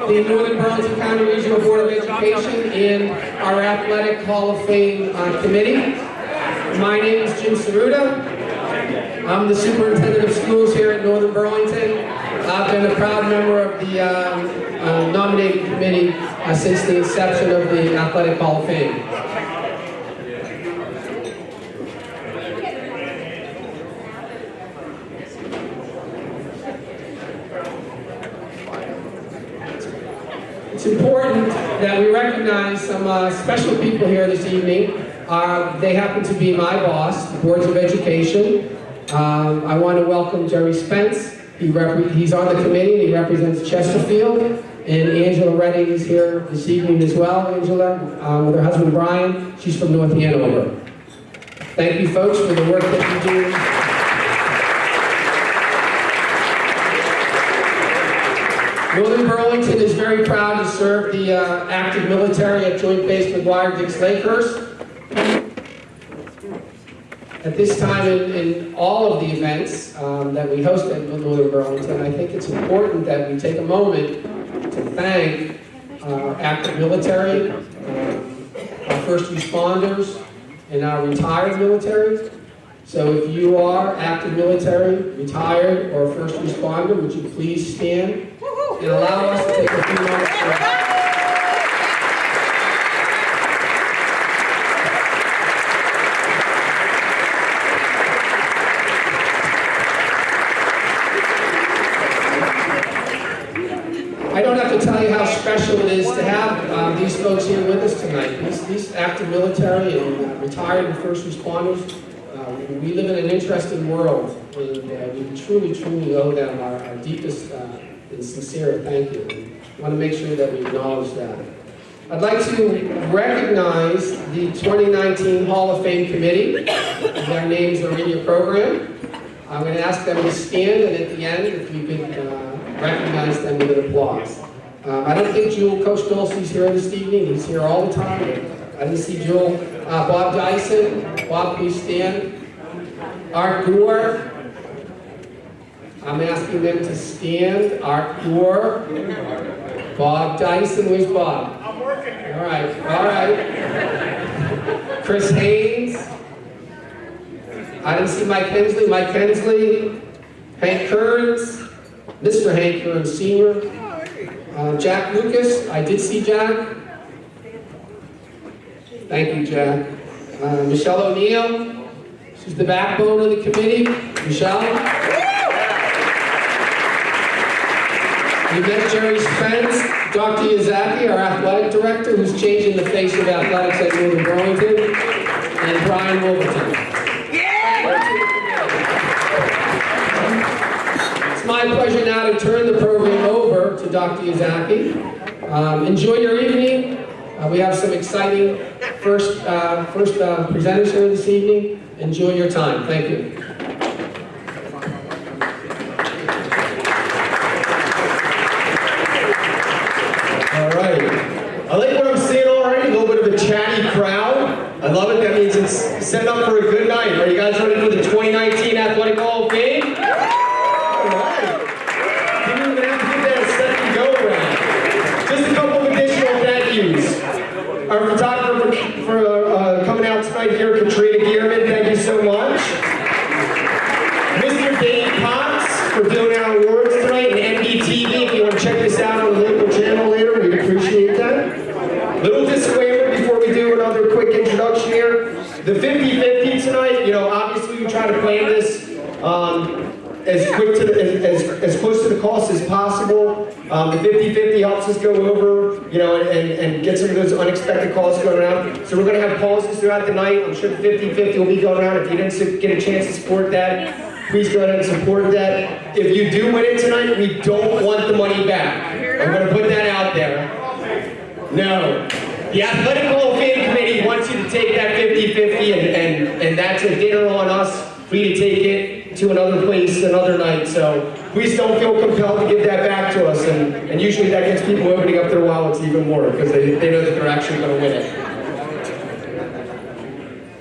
the Northern Burlington County Regional Board of Education and our Athletic Hall of Fame Committee. My name is Jim Cerruta. I'm the Superintendent of Schools here at Northern Burlington. I've been a proud member of the nominating committee since the inception of the Athletic Hall of Fame. It's important that we recognize some special people here this evening. They happen to be my boss, the Boards of Education. I want to welcome Jerry Spence. He's on the committee and he represents Chesterfield. And Angela Redding is here this evening as well, Angela, with her husband Brian. She's from North Hanover. Thank you folks for the work that you do. Northern Burlington is very proud to serve the active military at Joint Base McGuire-Dix Lakehurst. At this time in all of the events that we host at Northern Burlington, I think it's important that we take a moment to thank our active military, our first responders, and our retired military. So if you are active military, retired, or first responder, would you please stand and allow us to take a few moments to I don't have to tell you how special it is to have these folks here with us tonight. These active military and retired and first responders, we live in an interesting world, and we truly, truly owe them our deepest and sincere thank you. I want to make sure that we acknowledge that. I'd like to recognize the 2019 Hall of Fame Committee. Their names are in your program. I'm going to ask them to stand, and at the end, if you could recognize them with an applause. I don't think Coach Dulce's here this evening. He's here all the time. I didn't see Jewel. Bob Dyson. Bob, please stand. Art Gore. I'm asking them to stand. Art Gore. Bob Dyson. Where's Bob? I'm working here. All right. All right. Chris Haynes. I didn't see Mike Hensley. Mike Hensley. Hank Kearns. Mr. Hank Kearns Sr. Jack Lucas. I did see Jack. Thank you, Jack. Michelle O'Neill. She's the backbone of the committee. Michelle. You met Jerry Spence, Dr. Yazaki, our athletic director, who's changing the face of athletics at Northern Burlington, and Brian Wolverton. It's my pleasure now to turn the program over to Dr. Yazaki. Enjoy your evening. We have some exciting first presenters here this evening. Enjoy your time. Thank you. All right. I like what I'm seeing already, a little bit of a chatty crowd. I love it. That means it's set up for a good night. Are you guys ready for the 2019 Athletic Hall of Fame? All right. Didn't even have to get that second go around. Just a couple of additional thank yous. Our photographer for coming out tonight here, Katrina Gearman, thank you so much. Mr. Dave Potts for doing our awards tonight, and NBTV, if you want to check this out on the local channel later, we'd appreciate that. Little disclaimer before we do another quick introduction here. The 50-50 tonight, obviously we try to plan this as close to the cost as possible. The 50-50 helps us go over, and get some of those unexpected calls going around. So we're going to have pauses throughout the night. I'm sure the 50-50 will be going around. If you didn't get a chance to support that, please go ahead and support that. If you do win it tonight, we don't want the money back. I'm going to put that out there. No. The Athletic Hall of Fame Committee wants you to take that 50-50, and that's a dinner on us for you to take it to another place another night. So please don't feel compelled to give that back to us. And usually that gets people opening up their wallets even more because they know that they're actually going to win it.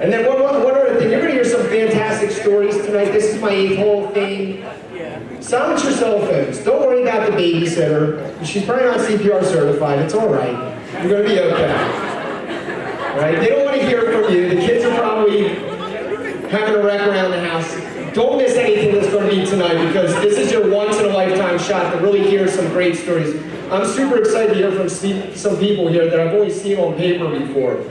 And then one other thing, you're going to hear some fantastic stories tonight. This is my 8th Hall of Fame. Silence your cell phones. Don't worry about the babysitter. She's probably not CPR certified. It's all right. You're going to be okay. All right? They don't want to hear from you. The kids are probably having a wreck around the house. Don't miss anything that's going to be tonight, because this is your once-in-a-lifetime shot to really hear some great stories. I'm super excited to hear from some people here that I've only seen on paper before.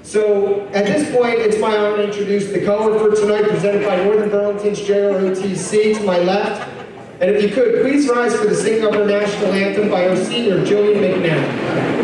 So, at this point, it's my honor to introduce the color for tonight, presented by Northern Burlington's JROTC to my left. And if you could, please rise for the singing of our national anthem by our senior, Jillian McDonald.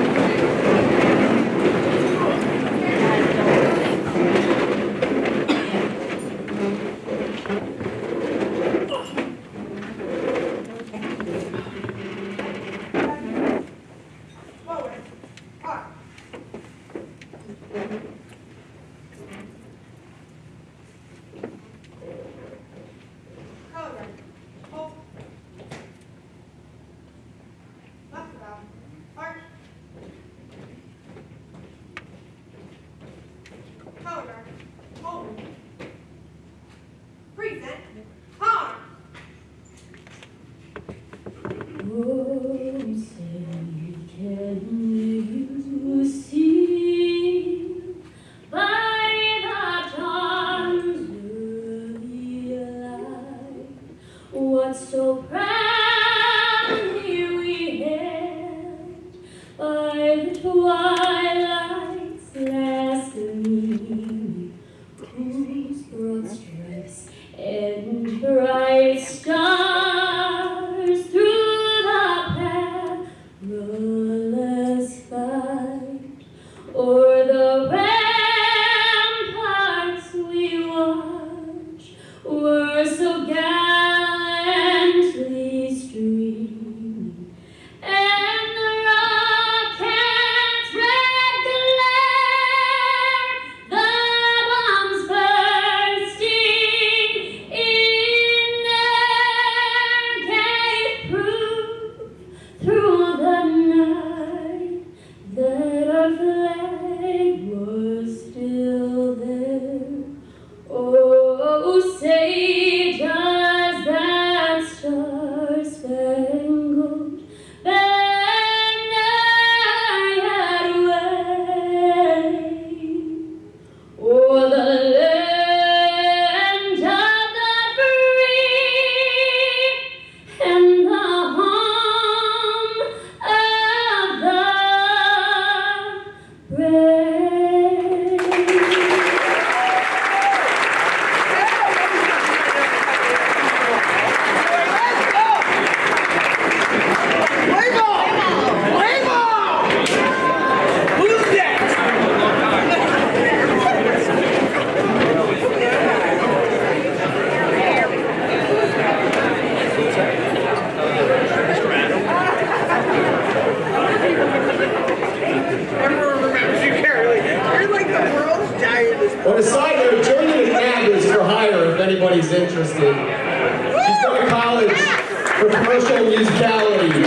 On a side note, Jillian McDonald is for hire if anybody's interested. She's going to college for commercial musicality.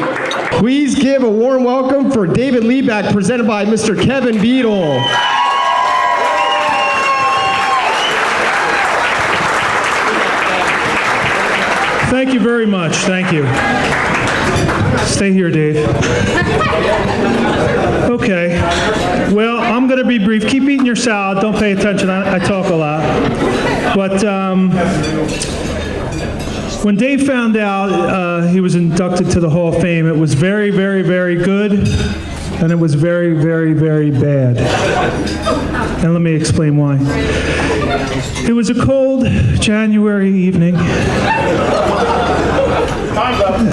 Please give a warm welcome for David Liebeck, presented by Mr. Kevin Beadle. Thank you very much. Thank you. Stay here, Dave. Okay. Well, I'm going to be brief. Keep eating your salad. Don't pay attention. I talk a lot. But when Dave found out he was inducted to the Hall of Fame, it was very, very, very good, and it was very, very, very bad. And let me explain why. It was a cold January evening,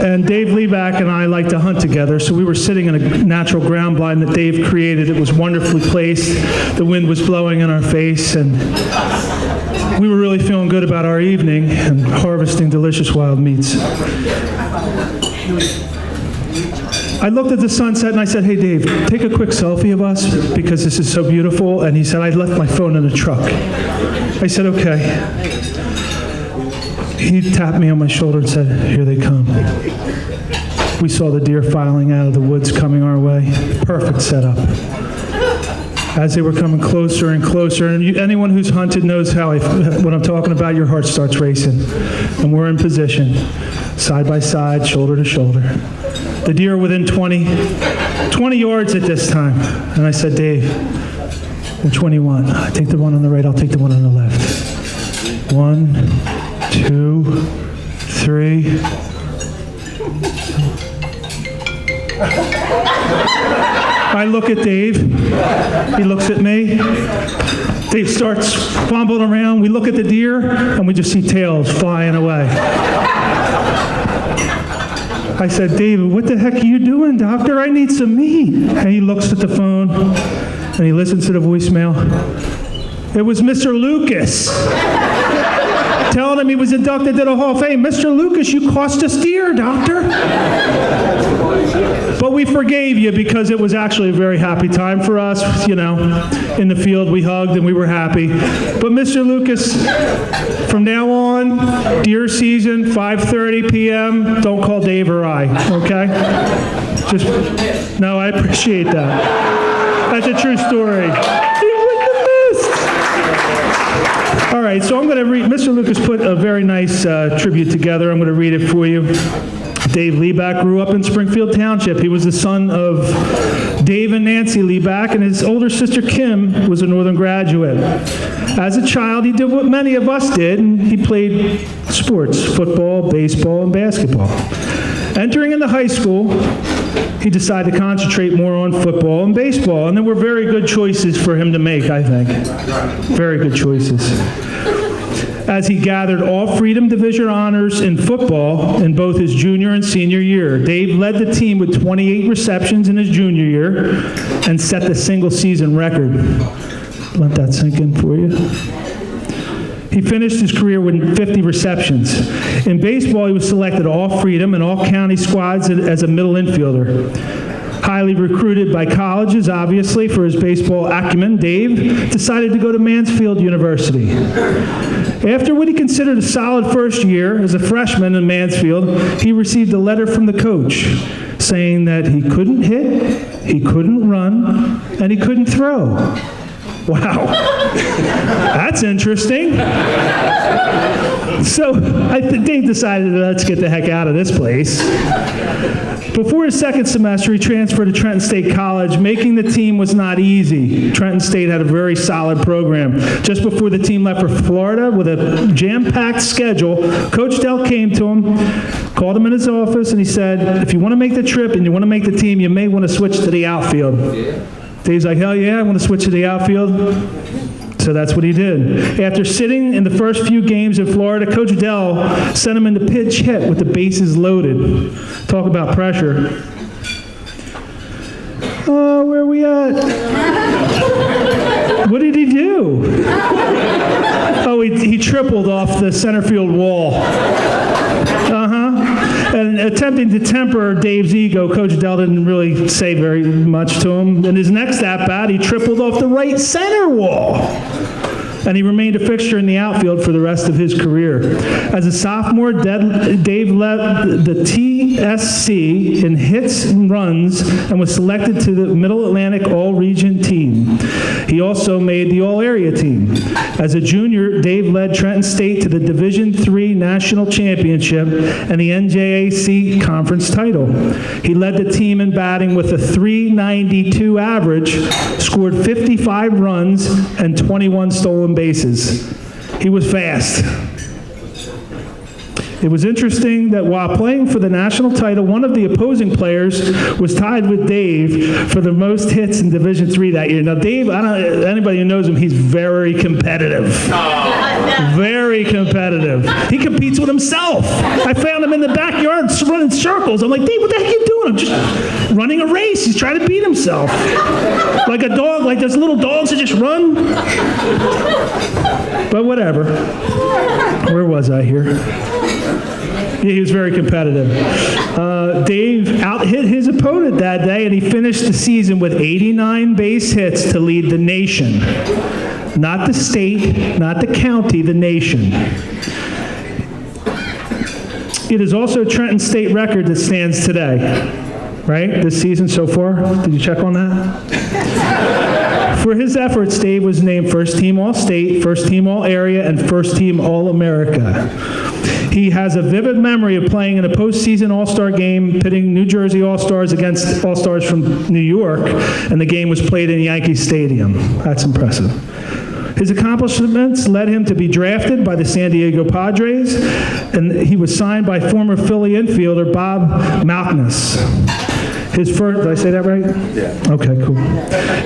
and Dave Liebeck and I like to hunt together, so we were sitting in a natural ground blind that Dave created. It was wonderfully placed. The wind was blowing in our face, and we were really feeling good about our evening and harvesting delicious wild meats. I looked at the sunset and I said, "Hey Dave, take a quick selfie of us because this is so beautiful." And he said, "I left my phone in the truck." I said, "Okay." He tapped me on my shoulder and said, "Here they come." We saw the deer filing out of the woods coming our way. Perfect setup. As they were coming closer and closer, and anyone who's hunted knows how when I'm talking about, your heart starts racing. And we're in position. side by side, shoulder to shoulder. The deer were within 20 yards at this time. And I said, Dave, which one do you want? I take the one on the right, I'll take the one on the left. 1, 2, 3. I look at Dave. He looks at me. Dave starts fumbling around. We look at the deer, and we just see tails flying away. I said, David, what the heck are you doing, doctor? I need some meat. And he looks at the phone, and he listens to the voicemail. It was Mr. Lucas. Telling him he was inducted to the Hall of Fame. Mr. Lucas, you cost us deer, doctor. But we forgave you because it was actually a very happy time for us. You know, in the field we hugged and we were happy. But Mr. Lucas, from now on, deer season, 5:30 p.m., don't call Dave or I, okay? No, I appreciate that. That's a true story. All right, so I'm going to read, Mr. Lucas put a very nice tribute together. I'm going to read it for you. Dave Liebeck grew up in Springfield Township. He was the son of Dave and Nancy Liebeck, and his older sister Kim was a Northern graduate. As a child, he did what many of us did, and he played sports, football, baseball, and basketball. Entering into high school, he decided to concentrate more on football and baseball, and there were very good choices for him to make, I think. Very good choices. As he gathered all Freedom Division honors in football in both his junior and senior year. Dave led the team with 28 receptions in his junior year and set the single-season record. Let that sink in for you. He finished his career with 50 receptions. In baseball, he was selected all-Freedom and all-county squads as a middle infielder. Highly recruited by colleges, obviously, for his baseball acumen, Dave decided to go to Mansfield University. After what he considered a solid first year as a freshman in Mansfield, he received a letter from the coach saying that he couldn't hit, he couldn't run, and he couldn't throw. Wow, that's interesting. So Dave decided, let's get the heck out of this place. Before his second semester, he transferred to Trenton State College. Making the team was not easy. Trenton State had a very solid program. Just before the team left for Florida with a jam-packed schedule, Coach Dell came to him, called him in his office, and he said, if you want to make the trip and you want to make the team, you may want to switch to the outfield. Dave's like, hell yeah, I want to switch to the outfield. So that's what he did. After sitting in the first few games in Florida, Coach Dell sent him into pitch hit with the bases loaded. Talk about pressure. Where are we at? What did he do? Oh, he tripled off the center field wall. And attempting to temper Dave's ego, Coach Dell didn't really say very much to him. In his next at-bat, he tripled off the right center wall. And he remained a fixture in the outfield for the rest of his career. As a sophomore, Dave led the TSC in hits and runs and was selected to the Middle Atlantic All-Region team. He also made the All-Area team. As a junior, Dave led Trenton State to the Division III National Championship and the NJAC Conference title. He led the team in batting with a .392 average, scored 55 runs, and 21 stolen bases. He was fast. It was interesting that while playing for the national title, one of the opposing players was tied with Dave for the most hits in Division III that year. Now, Dave, anybody who knows him, he's very competitive. Very competitive. He competes with himself. I found him in the backyard running circles. I'm like, Dave, what the heck are you doing? I'm just running a race. He's trying to beat himself. Like a dog, like those little dogs that just run. But whatever. Where was I here? Yeah, he was very competitive. Dave out-hit his opponent that day, and he finished the season with 89 base hits to lead the nation. Not the state, not the county, the nation. It is also a Trenton State record that stands today, right? This season so far. Did you check on that? For his efforts, Dave was named First Team All-State, First Team All-Area, and First Team All-America. He has a vivid memory of playing in a postseason All-Star game, pitting New Jersey All-Stars against All-Stars from New York, and the game was played in Yankee Stadium. That's impressive. His accomplishments led him to be drafted by the San Diego Padres, and he was signed by former Philly infielder Bob Malkmus. His first, did I say that right? Yeah. Okay, cool.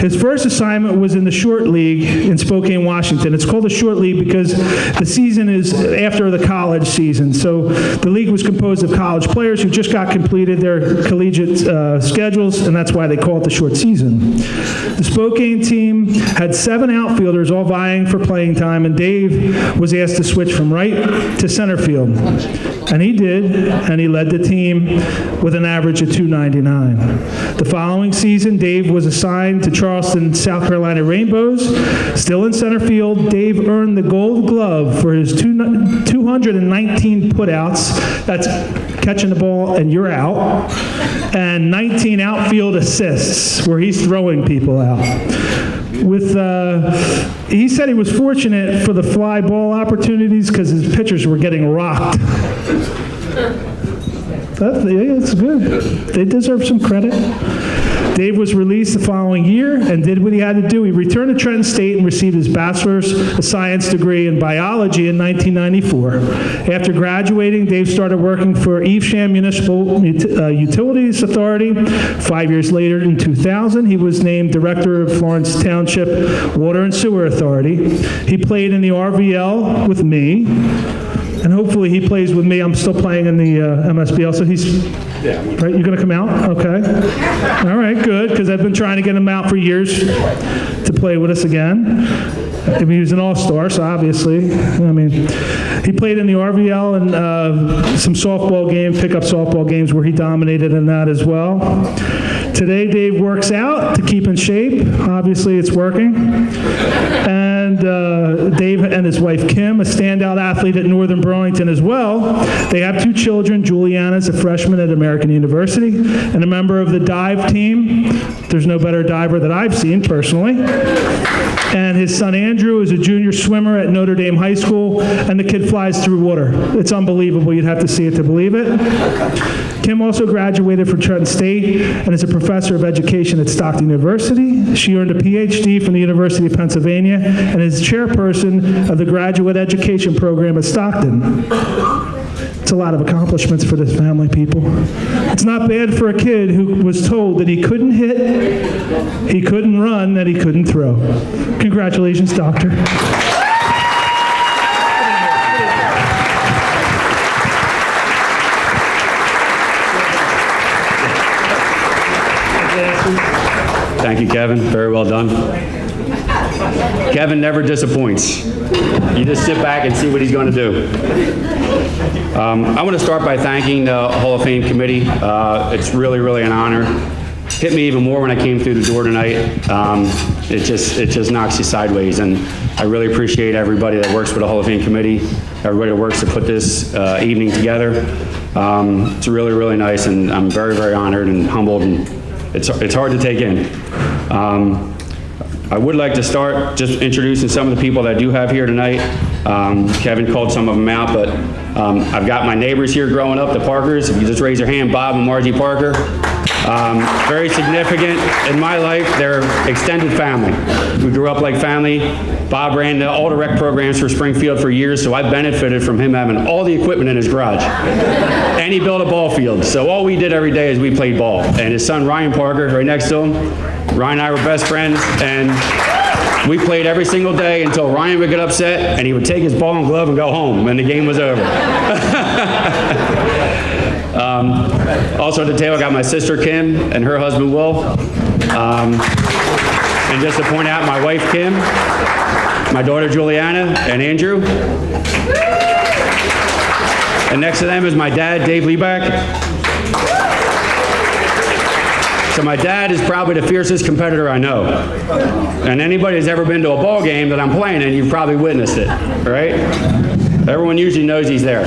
His first assignment was in the short league in Spokane, Washington. It's called the short league because the season is after the college season. So the league was composed of college players who just got completed their collegiate schedules, and that's why they call it the short season. The Spokane team had 7 outfielders all vying for playing time, and Dave was asked to switch from right to center field. And he did, and he led the team with an average of .299. The following season, Dave was assigned to Charleston, South Carolina Rainbows. Still in center field, Dave earned the Gold Glove for his 219 putouts. That's catching the ball and you're out. And 19 outfield assists, where he's throwing people out. He said he was fortunate for the fly ball opportunities because his pitchers were getting rocked. That's good. They deserve some credit. Dave was released the following year and did what he had to do. He returned to Trenton State and received his Bachelor's of Science degree in biology in 1994. After graduating, Dave started working for Evesham Municipal Utilities Authority. 5 years later, in 2000, he was named Director of Florence Township Water and Sewer Authority. He played in the RVL with me. And hopefully he plays with me. I'm still playing in the MSBL, so he's, right, you're gonna come out? Okay. All right, good, because I've been trying to get him out for years to play with us again. I mean, he was an all-star, so obviously, I mean, he played in the RVL and some softball games, pickup softball games where he dominated in that as well. Today, Dave works out to keep in shape. Obviously, it's working. And Dave and his wife, Kim, a standout athlete at Northern Burlington as well. They have 2 children. Juliana's a freshman at American University and a member of the dive team. There's no better diver that I've seen personally. And his son, Andrew, is a junior swimmer at Notre Dame High School, and the kid flies through water. It's unbelievable. You'd have to see it to believe it. Kim also graduated from Trenton State and is a professor of education at Stockton University. She earned a PhD from the University of Pennsylvania and is chairperson of the graduate education program at Stockton. It's a lot of accomplishments for this family, people. It's not bad for a kid who was told that he couldn't hit, he couldn't run, that he couldn't throw. Congratulations, Doctor. Thank you, Kevin. Very well done. Kevin never disappoints. You just sit back and see what he's going to do. I want to start by thanking the Hall of Fame committee. It's really, really an honor. Hit me even more when I came through the door tonight. It just knocks you sideways, and I really appreciate everybody that works with the Hall of Fame committee, everybody that works to put this evening together. It's really, really nice, and I'm very, very honored and humbled, and it's hard to take in. I would like to start just introducing some of the people that I do have here tonight. Kevin called some of them out, but I've got my neighbors here growing up, the Parkers. If you just raise your hand, Bob and Margie Parker. Very significant in my life. They're extended family. We grew up like family. Bob ran all the rec programs for Springfield for years, so I benefited from him having all the equipment in his garage. And he built a ball field. So all we did every day is we played ball. And his son, Ryan Parker, right next to him. Ryan and I were best friends, and we played every single day until Ryan would get upset, and he would take his ball and glove and go home when the game was over. Also at the table, I got my sister Kim and her husband Will. And just to point out, my wife Kim, my daughter Juliana, and Andrew. And next to them is my dad, Dave Liebeck. So my dad is probably the fiercest competitor I know. And anybody who's ever been to a ball game that I'm playing in, you've probably witnessed it, right? Everyone usually knows he's there.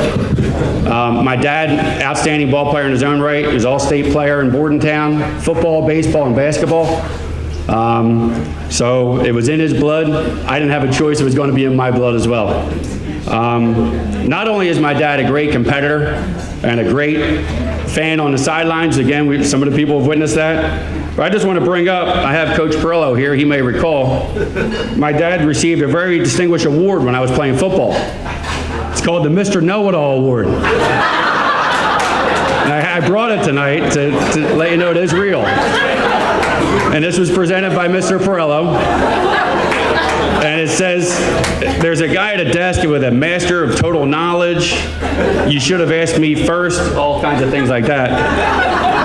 My dad, outstanding ball player in his own right. He was all-state player in Bordentown, football, baseball, and basketball. So it was in his blood. I didn't have a choice. It was going to be in my blood as well. Not only is my dad a great competitor and a great fan on the sidelines, again, some of the people have witnessed that, but I just want to bring up, I have Coach Perillo here, he may recall, my dad received a very distinguished award when I was playing football. It's called the Mr. Know-It-All Award. And I brought it tonight to let you know it is real. And this was presented by Mr. Perillo. And it says, there's a guy at a desk with a master of total knowledge. You should have asked me first, all kinds of things like that.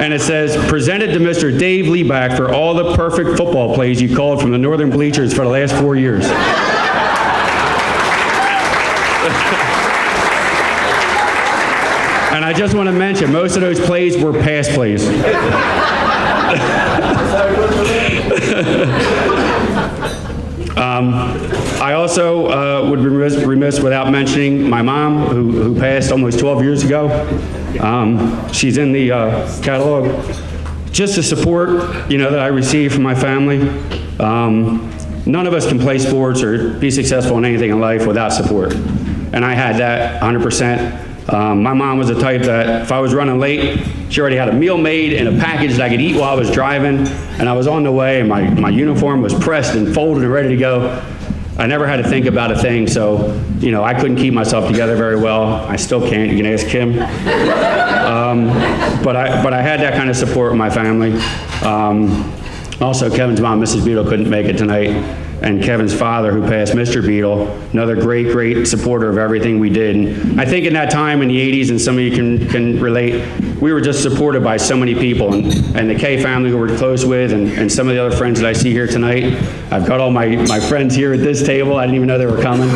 And it says, presented to Mr. Dave Liebeck for all the perfect football plays you called from the northern bleachers for the last 4 years. And I just want to mention, most of those plays were pass plays. I also would be remiss without mentioning my mom, who passed almost 12 years ago. She's in the catalog. Just the support, that I receive from my family. None of us can play sports or be successful in anything in life without support. And I had that 100%. My mom was the type that if I was running late, she already had a meal made and a package that I could eat while I was driving, and I was on the way, and my uniform was pressed and folded and ready to go. I never had to think about a thing, so, I couldn't keep myself together very well. I still can't, you can ask Kim. But I had that kind of support in my family. Also, Kevin's mom, Mrs. Beadle, couldn't make it tonight. And Kevin's father, who passed, Mr. Beadle, another great, great supporter of everything we did. And I think in that time in the 80s, and some of you can relate, we were just supported by so many people. And the K family who we're close with, and some of the other friends that I see here tonight. I've got all my friends here at this table. I didn't even know they were coming.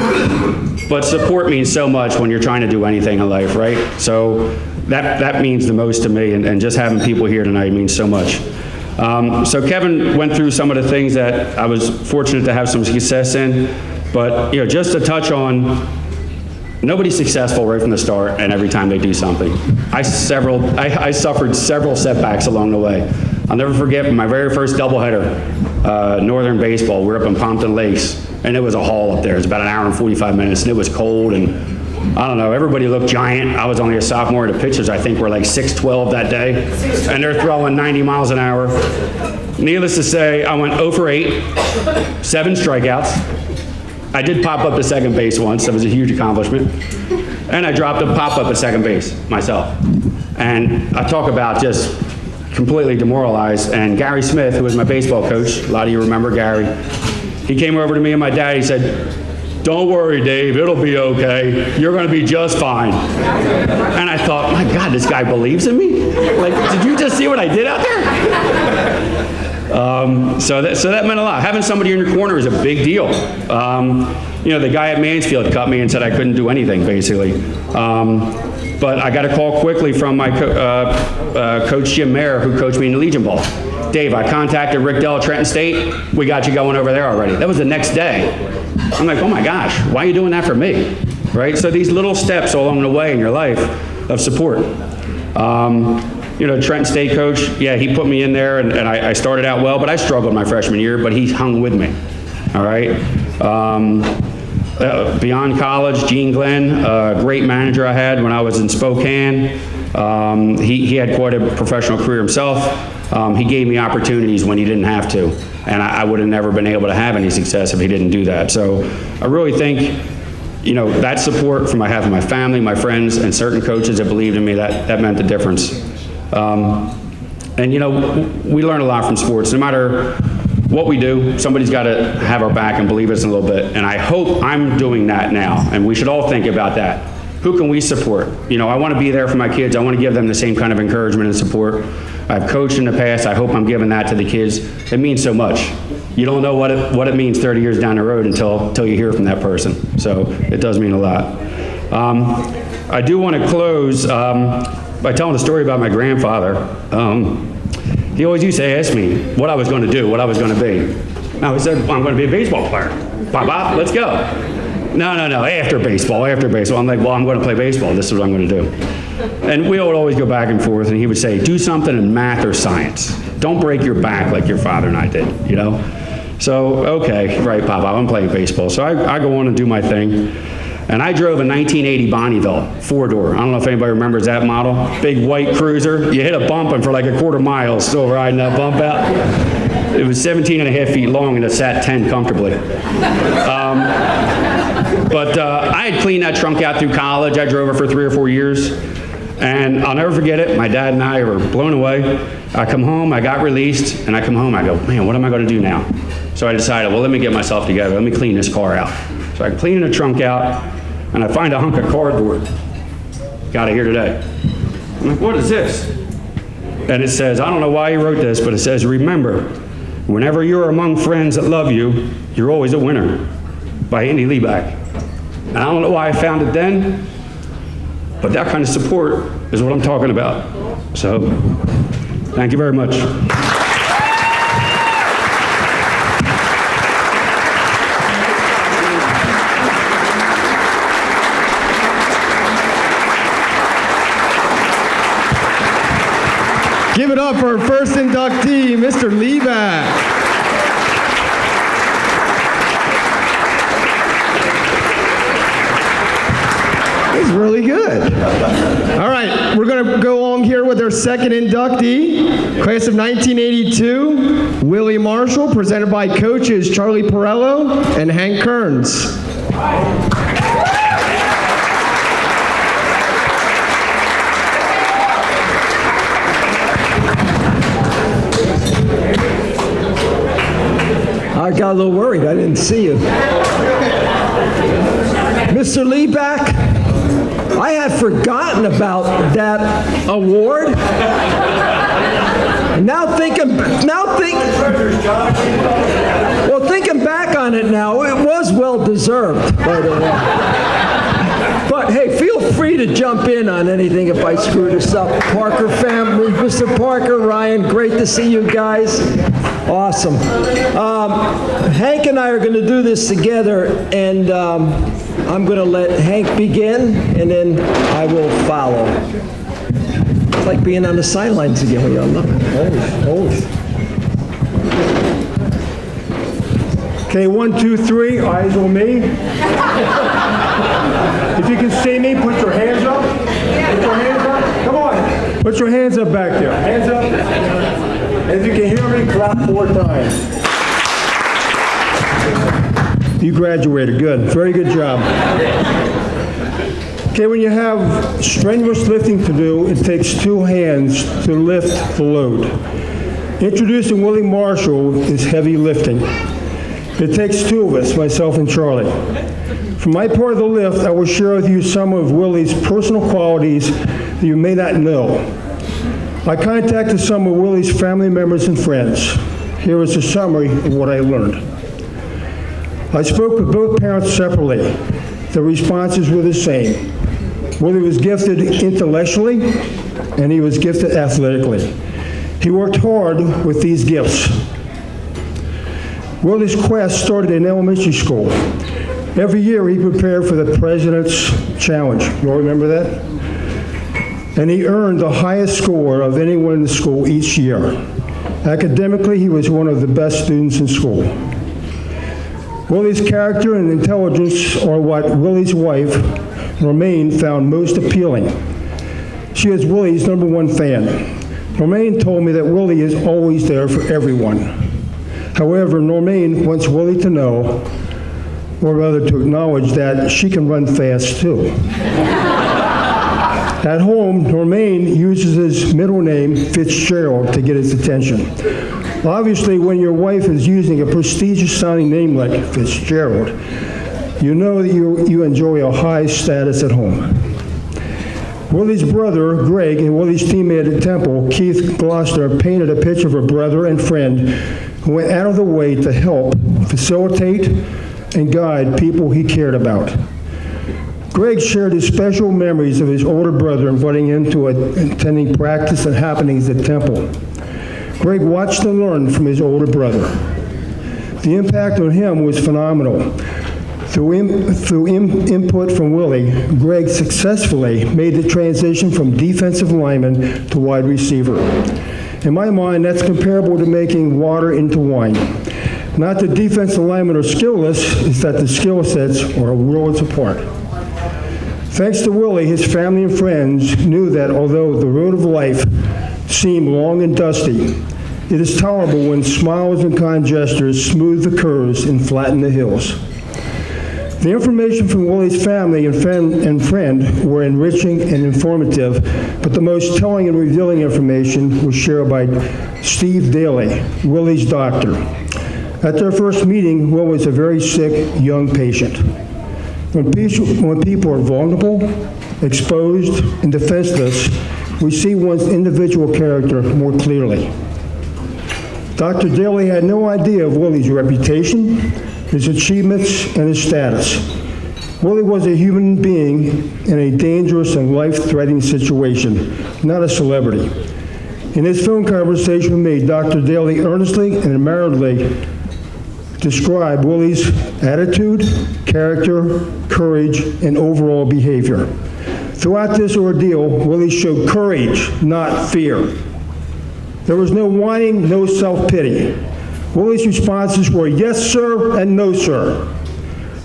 But support means so much when you're trying to do anything in life, right? So that means the most to me, and just having people here tonight means so much. So Kevin went through some of the things that I was fortunate to have some success in, but just to touch on, nobody's successful right from the start and every time they do something. I suffered several setbacks along the way. I'll never forget my very first doubleheader, Northern baseball. We were up in Pompton Lakes, and it was a haul up there. It was about an hour and 45 minutes, and it was cold, and I don't know, everybody looked giant. I was only a sophomore. The pitchers, I think, were like 6'12" that day, and they're throwing 90 miles an hour. Needless to say, I went 0 for 8, 7 strikeouts. I did pop up to second base once. That was a huge accomplishment. And I dropped a pop-up at second base myself. And I talk about just completely demoralized. And Gary Smith, who was my baseball coach, a lot of you remember Gary, he came over to me and my dad, he said, "Don't worry, Dave, it'll be okay. You're going to be just fine." And I thought, my God, this guy believes in me? Like, did you just see what I did out there? So that meant a lot. Having somebody in your corner is a big deal. The guy at Mansfield cut me and said I couldn't do anything, basically. But I got a call quickly from my coach Jim Mayer, who coached me in the Legion Ball. "Dave, I contacted Rick Dell at Trenton State. We got you going over there already." That was the next day. I'm like, oh my gosh, why are you doing that for me? Right? So these little steps along the way in your life of support. Trenton State coach, yeah, he put me in there, and I started out well, but I struggled my freshman year, but he hung with me. All right? Beyond college, Gene Glenn, a great manager I had when I was in Spokane. He had quite a professional career himself. He gave me opportunities when he didn't have to, and I would have never been able to have any success if he didn't do that. So I really think, that support from my family, my friends, and certain coaches that believed in me, that meant the difference. We learn a lot from sports. No matter what we do, somebody's got to have our back and believe us a little bit. And I hope I'm doing that now, and we should all think about that. Who can we support? I want to be there for my kids. I want to give them the same kind of encouragement and support. I've coached in the past. I hope I'm giving that to the kids. It means so much. You don't know what it means 30 years down the road until you hear from that person. So it does mean a lot. I do want to close by telling a story about my grandfather. He always used to ask me what I was going to do, what I was going to be. Now he said, well, I'm going to be a baseball player. Papa, let's go. No, after baseball. I'm like, well, I'm going to play baseball. This is what I'm going to do. And we would always go back and forth, and he would say, do something in math or science. Don't break your back like your father and I did, So, okay, right, Papa, I'm playing baseball. So I go on and do my thing. And I drove a 1980 Bonneville, 4-door. I don't know if anybody remembers that model. Big white cruiser. You hit a bump and for like a quarter mile still riding that bump out. It was 17 and a half feet long and it sat 10 comfortably. But I had cleaned that trunk out through college. I drove it for 3 or 4 years. And I'll never forget it. My dad and I were blown away. I come home, I got released, and I come home, I go, man, what am I going to do now? So I decided, well, let me get myself together. Let me clean this car out. So I clean the trunk out, and I find a hunk of cardboard. Got it here today. I'm like, what is this? And it says, I don't know why he wrote this, but it says, remember, whenever you're among friends that love you, you're always a winner, by Andy Liebeck. And I don't know why I found it then, but that kind of support is what I'm talking about. So, thank you very much. Give it up for our first inductee, Mr. Liebeck. He's really good. All right, we're going to go along here with our second inductee, class of 1982, Willie Marshall, presented by coaches Charlie Perello and Hank Kearns. I got a little worried. I didn't see you. Mr. Liebeck, I had forgotten about that award. Thinking back on it now, it was well deserved, by the way. But hey, feel free to jump in on anything if I screw this up. Parker family, Mr. Parker, Ryan, great to see you guys. Awesome. Hank and I are going to do this together, and I'm going to let Hank begin, and then I will follow. It's like being on the sidelines again when you're looking. Always. Okay, 1, 2, 3, eyes on me. If you can see me, put your hands up. Put your hands up. Come on. Put your hands up back there. Hands up. If you can hear me, clap 4 times. You graduated. Good. Very good job. Okay, when you have strenuous lifting to do, it takes 2 hands to lift the load. Introducing Willie Marshall is heavy lifting. It takes 2 of us, myself and Charlie. For my part of the lift, I will share with you some of Willie's personal qualities that you may not know. I contacted some of Willie's family members and friends. Here is a summary of what I learned. I spoke with both parents separately. The responses were the same. Willie was gifted intellectually, and he was gifted athletically. He worked hard with these gifts. Willie's quest started in elementary school. Every year he prepared for the President's Challenge. You all remember that? And he earned the highest score of anyone in the school each year. Academically, he was one of the best students in school. Willie's character and intelligence are what Willie's wife, Romaine, found most appealing. She is Willie's #1 fan. Romaine told me that Willie is always there for everyone. However, Romaine wants Willie to know, or rather to acknowledge, that she can run fast too. At home, Romaine uses his middle name, Fitzgerald, to get his attention. Obviously, when your wife is using a prestigious-sounding name like Fitzgerald, you know that you enjoy a high status at home. Willie's brother, Greg, and Willie's teammate at Temple, Keith Gloucester, painted a picture of a brother and friend who went out of the way to help, facilitate, and guide people he cared about. Greg shared his special memories of his older brother inviting him to attending practice and happenings at Temple. Greg watched and learned from his older brother. The impact on him was phenomenal. Through input from Willie, Greg successfully made the transition from defensive lineman to wide receiver. In my mind, that's comparable to making water into wine. Not that defensive linemen are skillless, it's that the skill sets are worlds apart. Thanks to Willie, his family and friends knew that although the road of life seemed long and dusty, it is tolerable when smiles and kind gestures smooth the curves and flatten the hills. The information from Willie's family and friend were enriching and informative, but the most telling and revealing information was shared by Steve Daly, Willie's doctor. At their first meeting, Will was a very sick young patient. When people are vulnerable, exposed, and defenseless, we see one's individual character more clearly. Dr. Daly had no idea of Willie's reputation, his achievements, and his status. Willie was a human being in a dangerous and life-threatening situation, not a celebrity. In his phone conversation with me, Dr. Daly earnestly and admiringly described Willie's attitude, character, courage, and overall behavior. Throughout this ordeal, Willie showed courage, not fear. There was no whining, no self-pity. Willie's responses were yes, sir, and no, sir.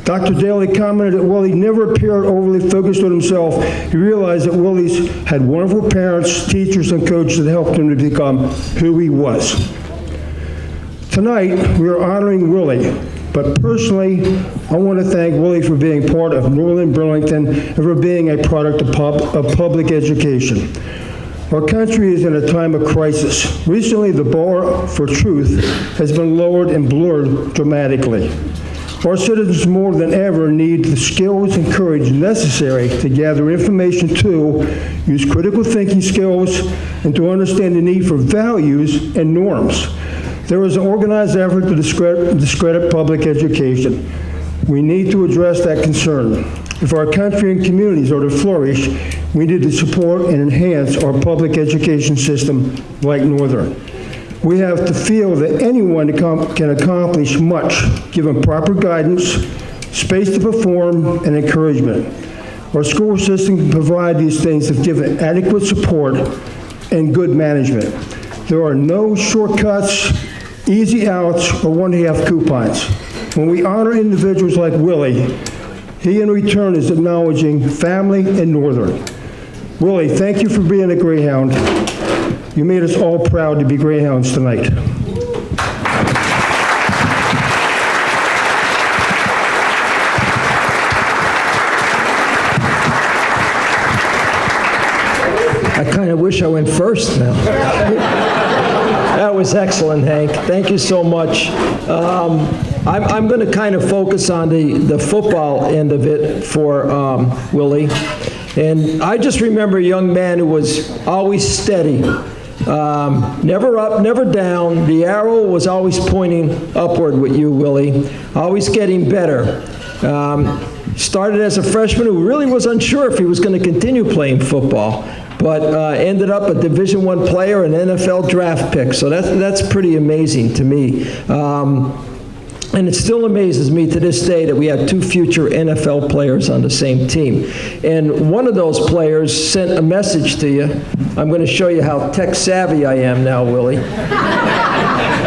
Dr. Daly commented that Willie never appeared overly focused on himself. He realized that Willie's had wonderful parents, teachers, and coaches that helped him to become who he was. Tonight, we are honoring Willie, but personally, I want to thank Willie for being part of Northern Burlington and for being a product of public education. Our country is in a time of crisis. Recently, the bar for truth has been lowered and blurred dramatically. Our citizens more than ever need the skills and courage necessary to gather information to use critical thinking skills and to understand the need for values and norms. There is an organized effort to discredit public education. We need to address that concern. If our country and communities are to flourish, we need to support and enhance our public education system like Northern. We have to feel that anyone can accomplish much, given proper guidance, space to perform, and encouragement. Our school system can provide these things if given adequate support and good management. There are no shortcuts, easy outs, or one-half coupons. When we honor individuals like Willie, he in return is acknowledging family and Northern. Willie, thank you for being a Greyhound. You made us all proud to be Greyhounds tonight. I kind of wish I went first now. That was excellent, Hank. Thank you so much. I'm going to kind of focus on the football end of it for Willie. And I just remember a young man who was always steady, never up, never down. The arrow was always pointing upward with you, Willie, always getting better. Started as a freshman who really was unsure if he was going to continue playing football, but ended up a Division I player, an NFL draft pick. So that's pretty amazing to me. And it still amazes me to this day that we have two future NFL players on the same team. And one of those players sent a message to you. I'm going to show you how tech savvy I am now, Willie.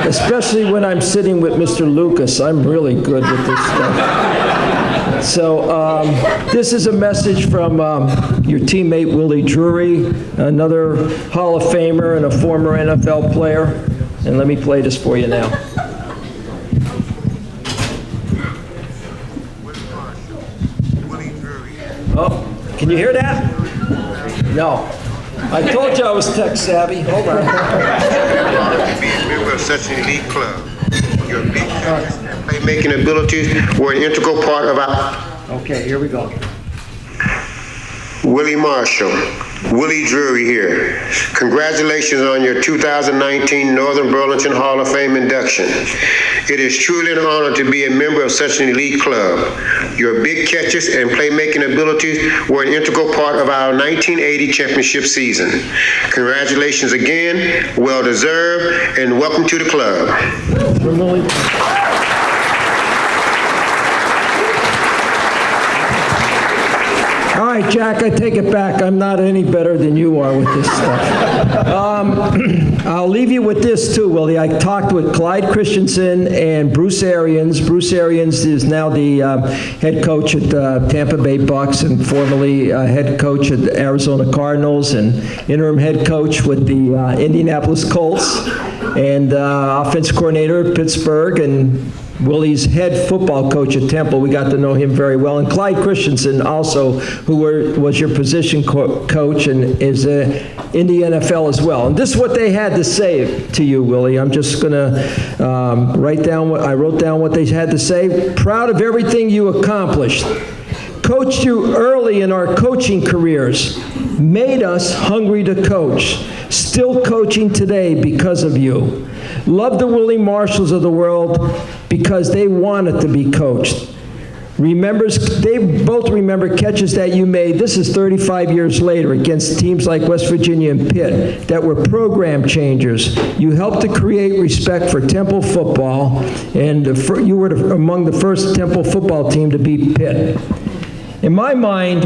Especially when I'm sitting with Mr. Lucas. I'm really good with this stuff. So this is a message from your teammate, Willie Drury, another Hall of Famer and a former NFL player. And let me play this for you now. Oh, can you hear that? No. I told you I was tech savvy. Hold on. We're such an elite club. Your big playmaking abilities were an integral part of our... Okay, here we go. Willie Marshall, Willie Drury here. Congratulations on your 2019 Northern Burlington Hall of Fame induction. It is truly an honor to be a member of such an elite club. Your big catches and playmaking abilities were an integral part of our 1980 championship season. Congratulations again, well deserved, and welcome to the club. All right, Jack, I take it back. I'm not any better than you are with this stuff. I'll leave you with this too, Willie. I talked with Clyde Christensen and Bruce Arians. Bruce Arians is now the head coach at Tampa Bay Bucks and formerly head coach at the Arizona Cardinals and interim head coach with the Indianapolis Colts and offensive coordinator at Pittsburgh, and Willie's head football coach at Temple. We got to know him very well. And Clyde Christensen also, who was your position coach and is in the NFL as well. And this is what they had to say to you, Willie. I'm just going to write down I wrote down what they had to say. Proud of everything you accomplished. Coached you early in our coaching careers. Made us hungry to coach. Still coaching today because of you. Love the Willie Marshalls of the world because they wanted to be coached. They both remember catches that you made, this is 35 years later, against teams like West Virginia and Pitt that were program changers. You helped to create respect for Temple football, and you were among the first Temple football team to beat Pitt. In my mind,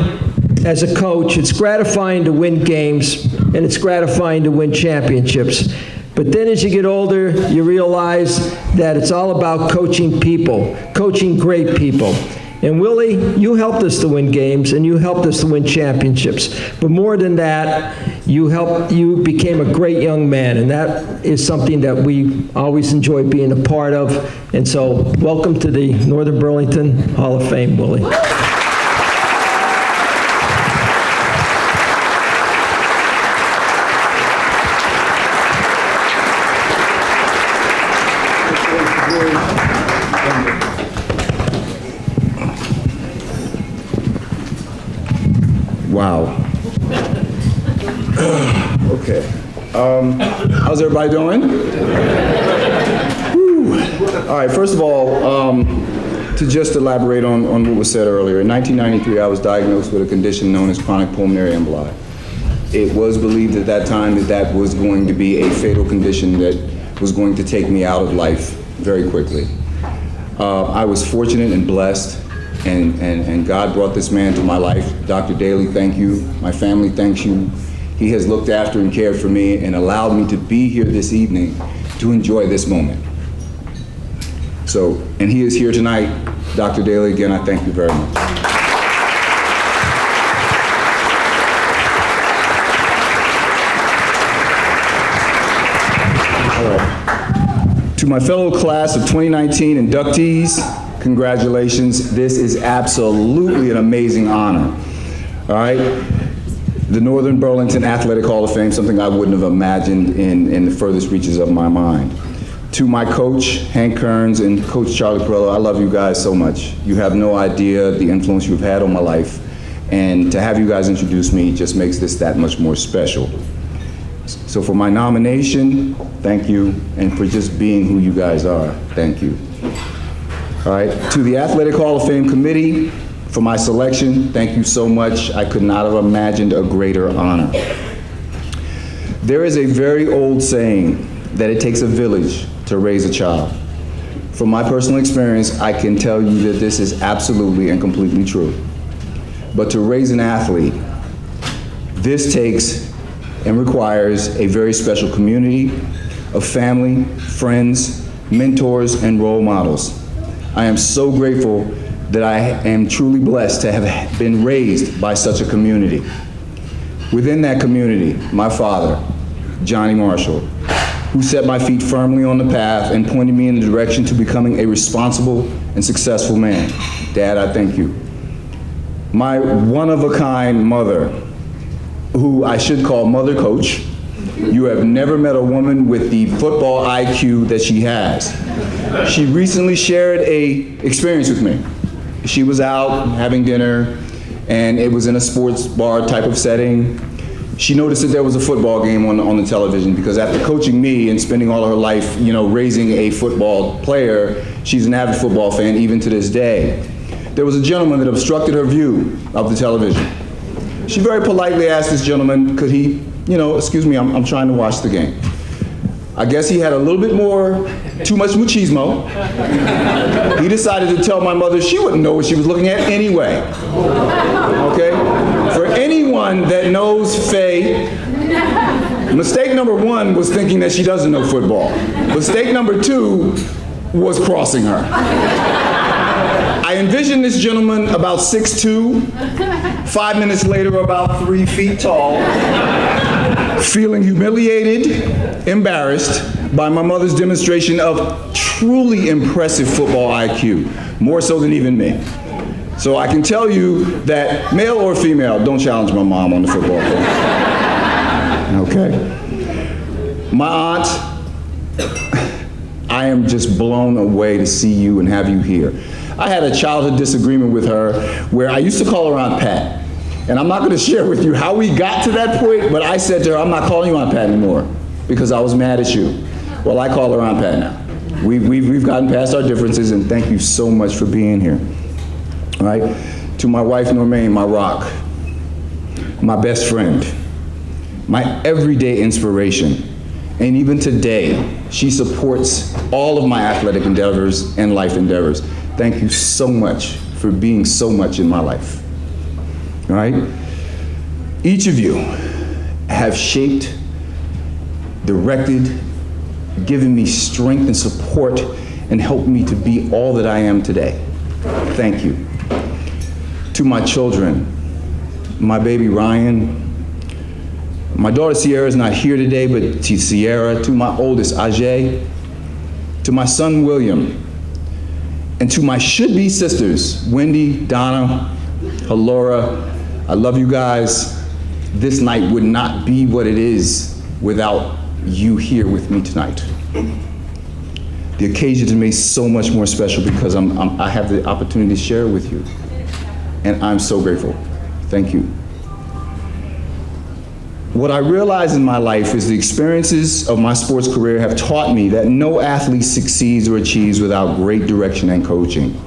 as a coach, it's gratifying to win games, and it's gratifying to win championships. But then as you get older, you realize that it's all about coaching people, coaching great people. And Willie, you helped us to win games, and you helped us to win championships. But more than that, you became a great young man, and that is something that we always enjoy being a part of. And so, welcome to the Northern Burlington Hall of Fame, Willie. Wow. Okay. How's everybody doing? Whew. All right, first of all, to just elaborate on what was said earlier, in 1993 I was diagnosed with a condition known as chronic pulmonary emboli. It was believed at that time that that was going to be a fatal condition that was going to take me out of life very quickly. I was fortunate and blessed, and God brought this man to my life. Dr. Daly, thank you. My family thanks you. He has looked after and cared for me and allowed me to be here this evening to enjoy this moment. So, and he is here tonight. Dr. Daly, again, I thank you very much. All right. To my fellow class of 2019 inductees, congratulations. This is absolutely an amazing honor. All right? The Northern Burlington Athletic Hall of Fame, something I wouldn't have imagined in the furthest reaches of my mind. To my coach, Hank Kearns, and Coach Charlie Perello, I love you guys so much. You have no idea the influence you've had on my life. And to have you guys introduce me just makes this that much more special. So for my nomination, thank you. And for just being who you guys are, thank you. All right, to the Athletic Hall of Fame committee, for my selection, thank you so much. I could not have imagined a greater honor. There is a very old saying that it takes a village to raise a child. From my personal experience, I can tell you that this is absolutely and completely true. But to raise an athlete, this takes and requires a very special community of family, friends, mentors, and role models. I am so grateful that I am truly blessed to have been raised by such a community. Within that community, my father, Johnny Marshall, who set my feet firmly on the path and pointed me in the direction to becoming a responsible and successful man. Dad, I thank you. My one-of-a-kind mother, who I should call Mother Coach. You have never met a woman with the football IQ that she has. She recently shared an experience with me. She was out having dinner, and it was in a sports bar type of setting. She noticed that there was a football game on the television, because after coaching me and spending all of her life, raising a football player, she's an avid football fan even to this day. There was a gentleman that obstructed her view of the television. She very politely asked this gentleman, could he, excuse me, I'm trying to watch the game. I guess he had a little bit too much machismo. He decided to tell my mother she wouldn't know what she was looking at anyway. Okay? anyone that knows Faye, mistake number one was thinking that she doesn't know football. Mistake number two was crossing her. I envisioned this gentleman about 6'2", 5 minutes later about 3 feet tall, feeling humiliated, embarrassed by my mother's demonstration of truly impressive football IQ, more so than even me. So I can tell you that male or female, don't challenge my mom on the football field. Okay? My aunt, I am just blown away to see you and have you here. I had a childhood disagreement with her where I used to call her Aunt Pat. And I'm not going to share with you how we got to that point, but I said to her, I'm not calling you Aunt Pat anymore because I was mad at you. Well, I call her Aunt Pat now. We've gotten past our differences, and thank you so much for being here. All right? To my wife, Normaine, my rock, my best friend, my everyday inspiration, and even today, she supports all of my athletic endeavors and life endeavors. Thank you so much for being so much in my life. All right? Each of you have shaped, directed, given me strength and support, and helped me to be all that I am today. Thank you. To my children, my baby Ryan, my daughter Sierra is not here today, but to Sierra, to my oldest Ajay, to my son William, and to my should-be sisters, Wendy, Donna, Alora, I love you guys. This night would not be what it is without you here with me tonight. The occasion is made so much more special because I have the opportunity to share it with you. And I'm so grateful. Thank you. What I realize in my life is the experiences of my sports career have taught me that no athlete succeeds or achieves without great direction and coaching.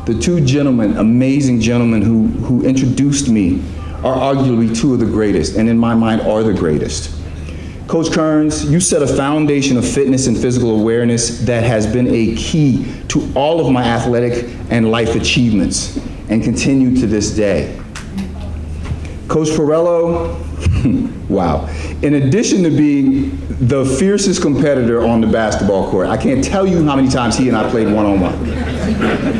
The two gentlemen, amazing gentlemen who introduced me are arguably two of the greatest, and in my mind are the greatest. Coach Kearns, you set a foundation of fitness and physical awareness that has been a key to all of my athletic and life achievements, and continue to this day. Coach Perello, wow. In addition to being the fiercest competitor on the basketball court, I can't tell you how many times he and I played one-on-one.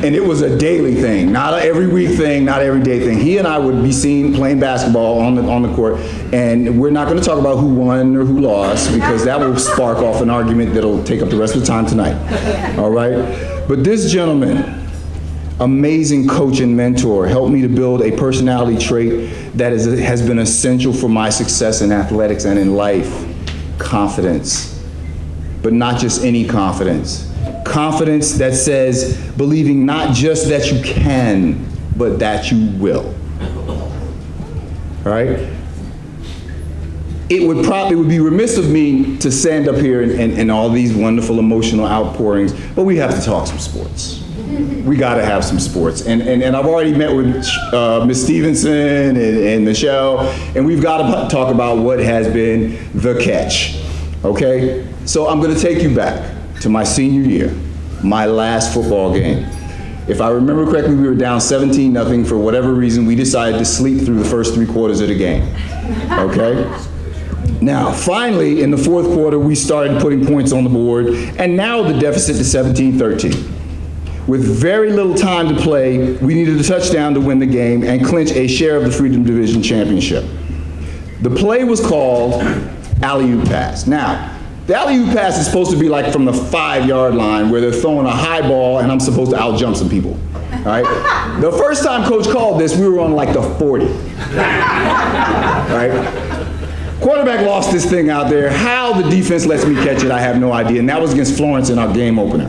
And it was a daily thing, not an every week thing, not every day thing. He and I would be seen playing basketball on the court, and we're not going to talk about who won or who lost because that will spark off an argument that'll take up the rest of the time tonight. All right? But this gentleman, amazing coach and mentor, helped me to build a personality trait that has been essential for my success in athletics and in life: confidence. But not just any confidence. Confidence that says believing not just that you can, but that you will. All right? It would be remiss of me to stand up here and all these wonderful emotional outpourings, but we have to talk some sports. We got to have some sports. And I've already met with Ms. Stevenson and Michelle, and we've got to talk about what has been the catch, okay? So I'm going to take you back to my senior year, my last football game. If I remember correctly, we were down 17-0. For whatever reason, we decided to sleep through the first 3 quarters of the game, okay? Now, finally, in the 4th quarter, we started putting points on the board, and now the deficit is 17-13. With very little time to play, we needed a touchdown to win the game and clinch a share of the Freedom Division Championship. The play was called alley-oop pass. Now, the alley-oop pass is supposed to be like from the 5-yard line where they're throwing a high ball and I'm supposed to out-jump some people, all right? The first time Coach called this, we were on like the 40, all right? Quarterback lost this thing out there. How the defense lets me catch it, I have no idea, and that was against Florence in our game opener.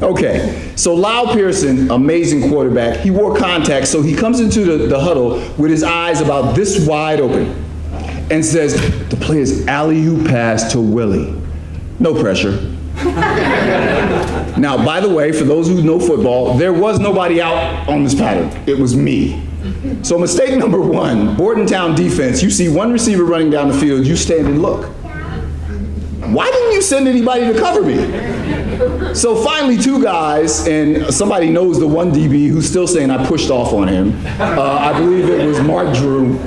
Okay, so Lyle Pearson, amazing quarterback, he wore contacts, so he comes into the huddle with his eyes about this wide open and says, the play is alley-oop pass to Willie. No pressure. Now, by the way, for those who know football, there was nobody out on this pattern. It was me. So mistake number 1, Bordentown defense, you see one receiver running down the field, you stand and look. Why didn't you send anybody to cover me? So finally, two guys, and somebody knows the one DB who's still saying I pushed off on him. I believe it was Mark Drew.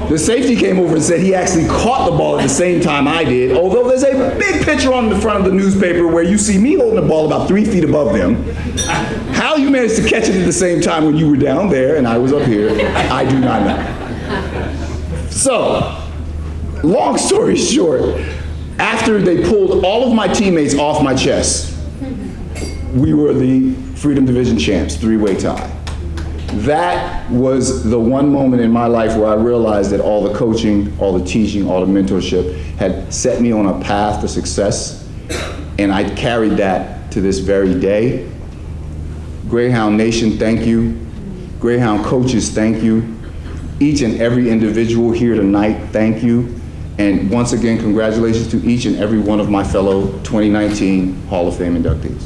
The safety came over and said he actually caught the ball at the same time I did, although there's a big picture on the front of the newspaper where you see me holding the ball about 3 feet above them. How you managed to catch it at the same time when you were down there and I was up here, I do not know. So, long story short, after they pulled all of my teammates off my chest, we were the Freedom Division champs, 3-way tie. That was the one moment in my life where I realized that all the coaching, all the teaching, all the mentorship had set me on a path to success, and I carried that to this very day. Greyhound Nation, thank you. Greyhound coaches, thank you. Each and every individual here tonight, thank you. And once again, congratulations to each and every one of my fellow 2019 Hall of Fame inductees.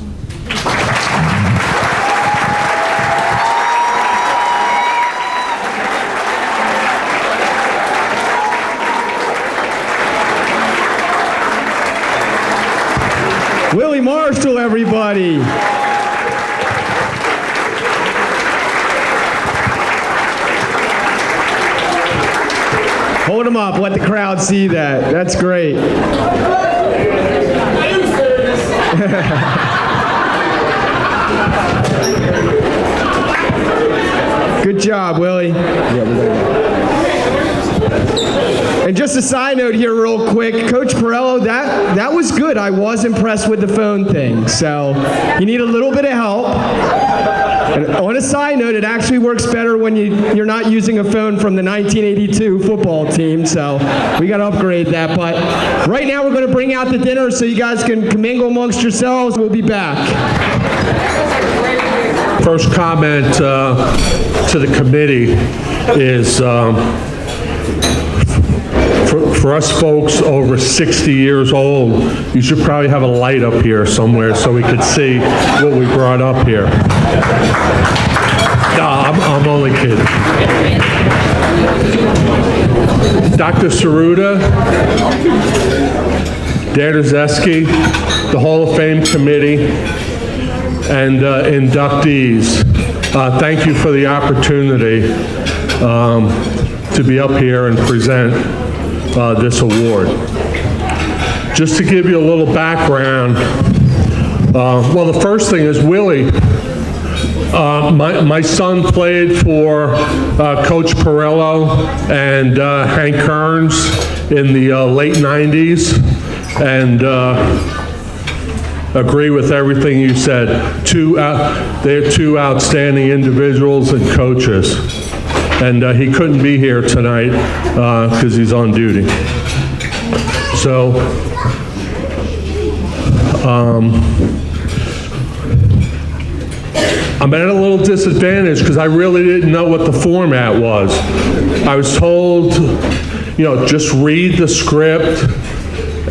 Willie Marshall, everybody. Hold him up, let the crowd see that. That's great. Good job, Willie. And just a side note here real quick, Coach Perello, that was good. I was impressed with the phone thing. So you need a little bit of help. And on a side note, it actually works better when you're not using a phone from the 1982 football team. So we got to upgrade that. But right now we're going to bring out the dinner so you guys can commingle amongst yourselves. We'll be back. First comment to the committee is for us folks over 60 years old, you should probably have a light up here somewhere so we could see what we brought up here. No, I'm only kidding. Dr. Saruta, Dan Rzeski, the Hall of Fame committee, and inductees, thank you for the opportunity to be up here and present this award. Just to give you a little background, well, the first thing is Willie. My son played for Coach Perello and Hank Kearns in the late 90s, and agree with everything you said. They're two outstanding individuals and coaches. And he couldn't be here tonight because he's on duty. So, I'm at a little disadvantage because I really didn't know what the format was. I was told, you know, just read the script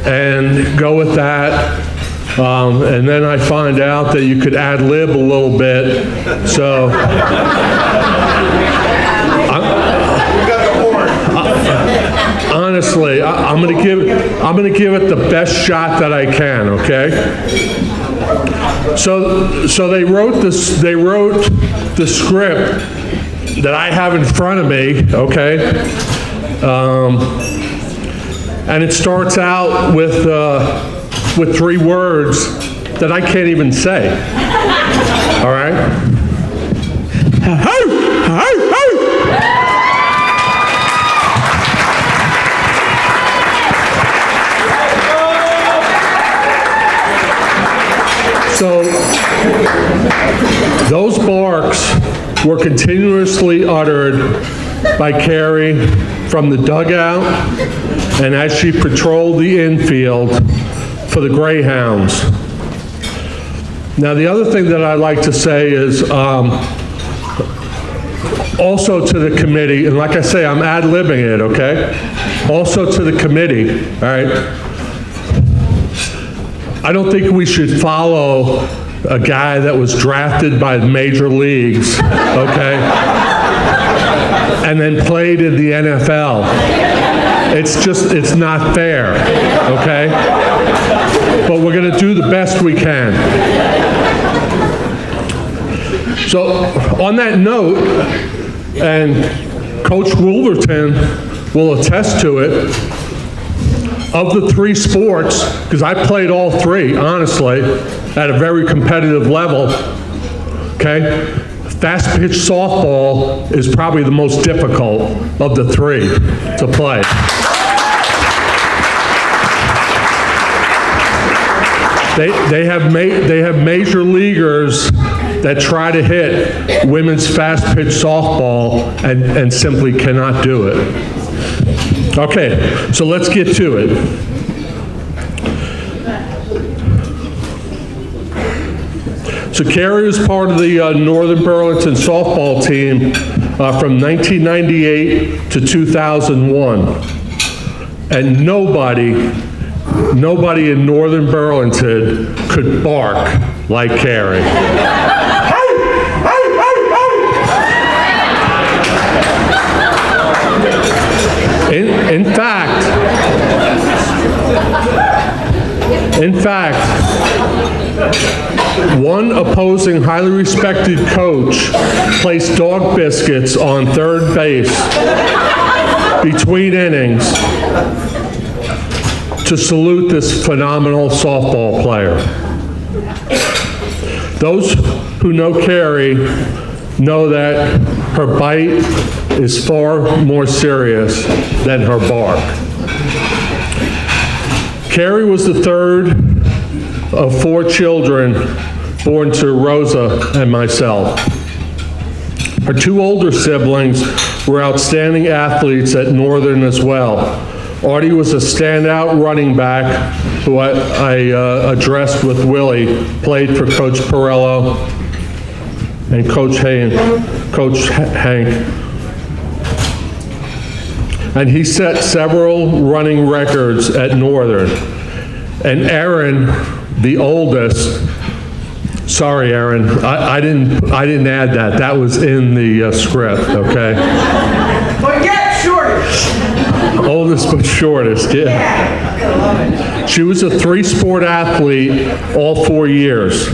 and go with that. And then I find out that you could ad-lib a little bit. So, honestly, I'm gonna give it the best shot that I can. Okay. So they wrote the script that I have in front of me. Okay. And it starts out with 3 words that I can't even say. All right. So those barks were continuously uttered by Kerry from the dugout and as she patrolled the infield for the Greyhounds. Now, the other thing that I'd like to say is also to the committee, and like I say, I'm ad-libbing it, okay? Also to the committee, all right? I don't think we should follow a guy that was drafted by the major leagues, okay? And then played in the NFL. It's not fair, okay? But we're gonna do the best we can. So, on that note, and Coach Wolverton will attest to it, of the three sports, because I played all three, honestly, at a very competitive level, okay? Fast pitch softball is probably the most difficult of the three to play. They have major leaguers that try to hit women's fast pitch softball and simply cannot do it. Okay, so let's get to it. So Kerry was part of the Northern Burlington softball team from 1998 to 2001. And nobody in Northern Burlington could bark like Kerry. In fact, one opposing highly respected coach placed dog biscuits on third base between innings to salute this phenomenal softball player. Those who know Kerry know that her bite is far more serious than her bark. Kerry was the third of 4 children born to Rosa and myself. Her 2 older siblings were outstanding athletes at Northern as well. Artie was a standout running back who I addressed with Willie, played for Coach Perello and Coach Hank. And he set several running records at Northern. And Aaron, the oldest, sorry Aaron, I didn't add that. That was in the script, okay? But get shortest. Oldest but shortest, yeah. She was a 3-sport athlete all 4 years.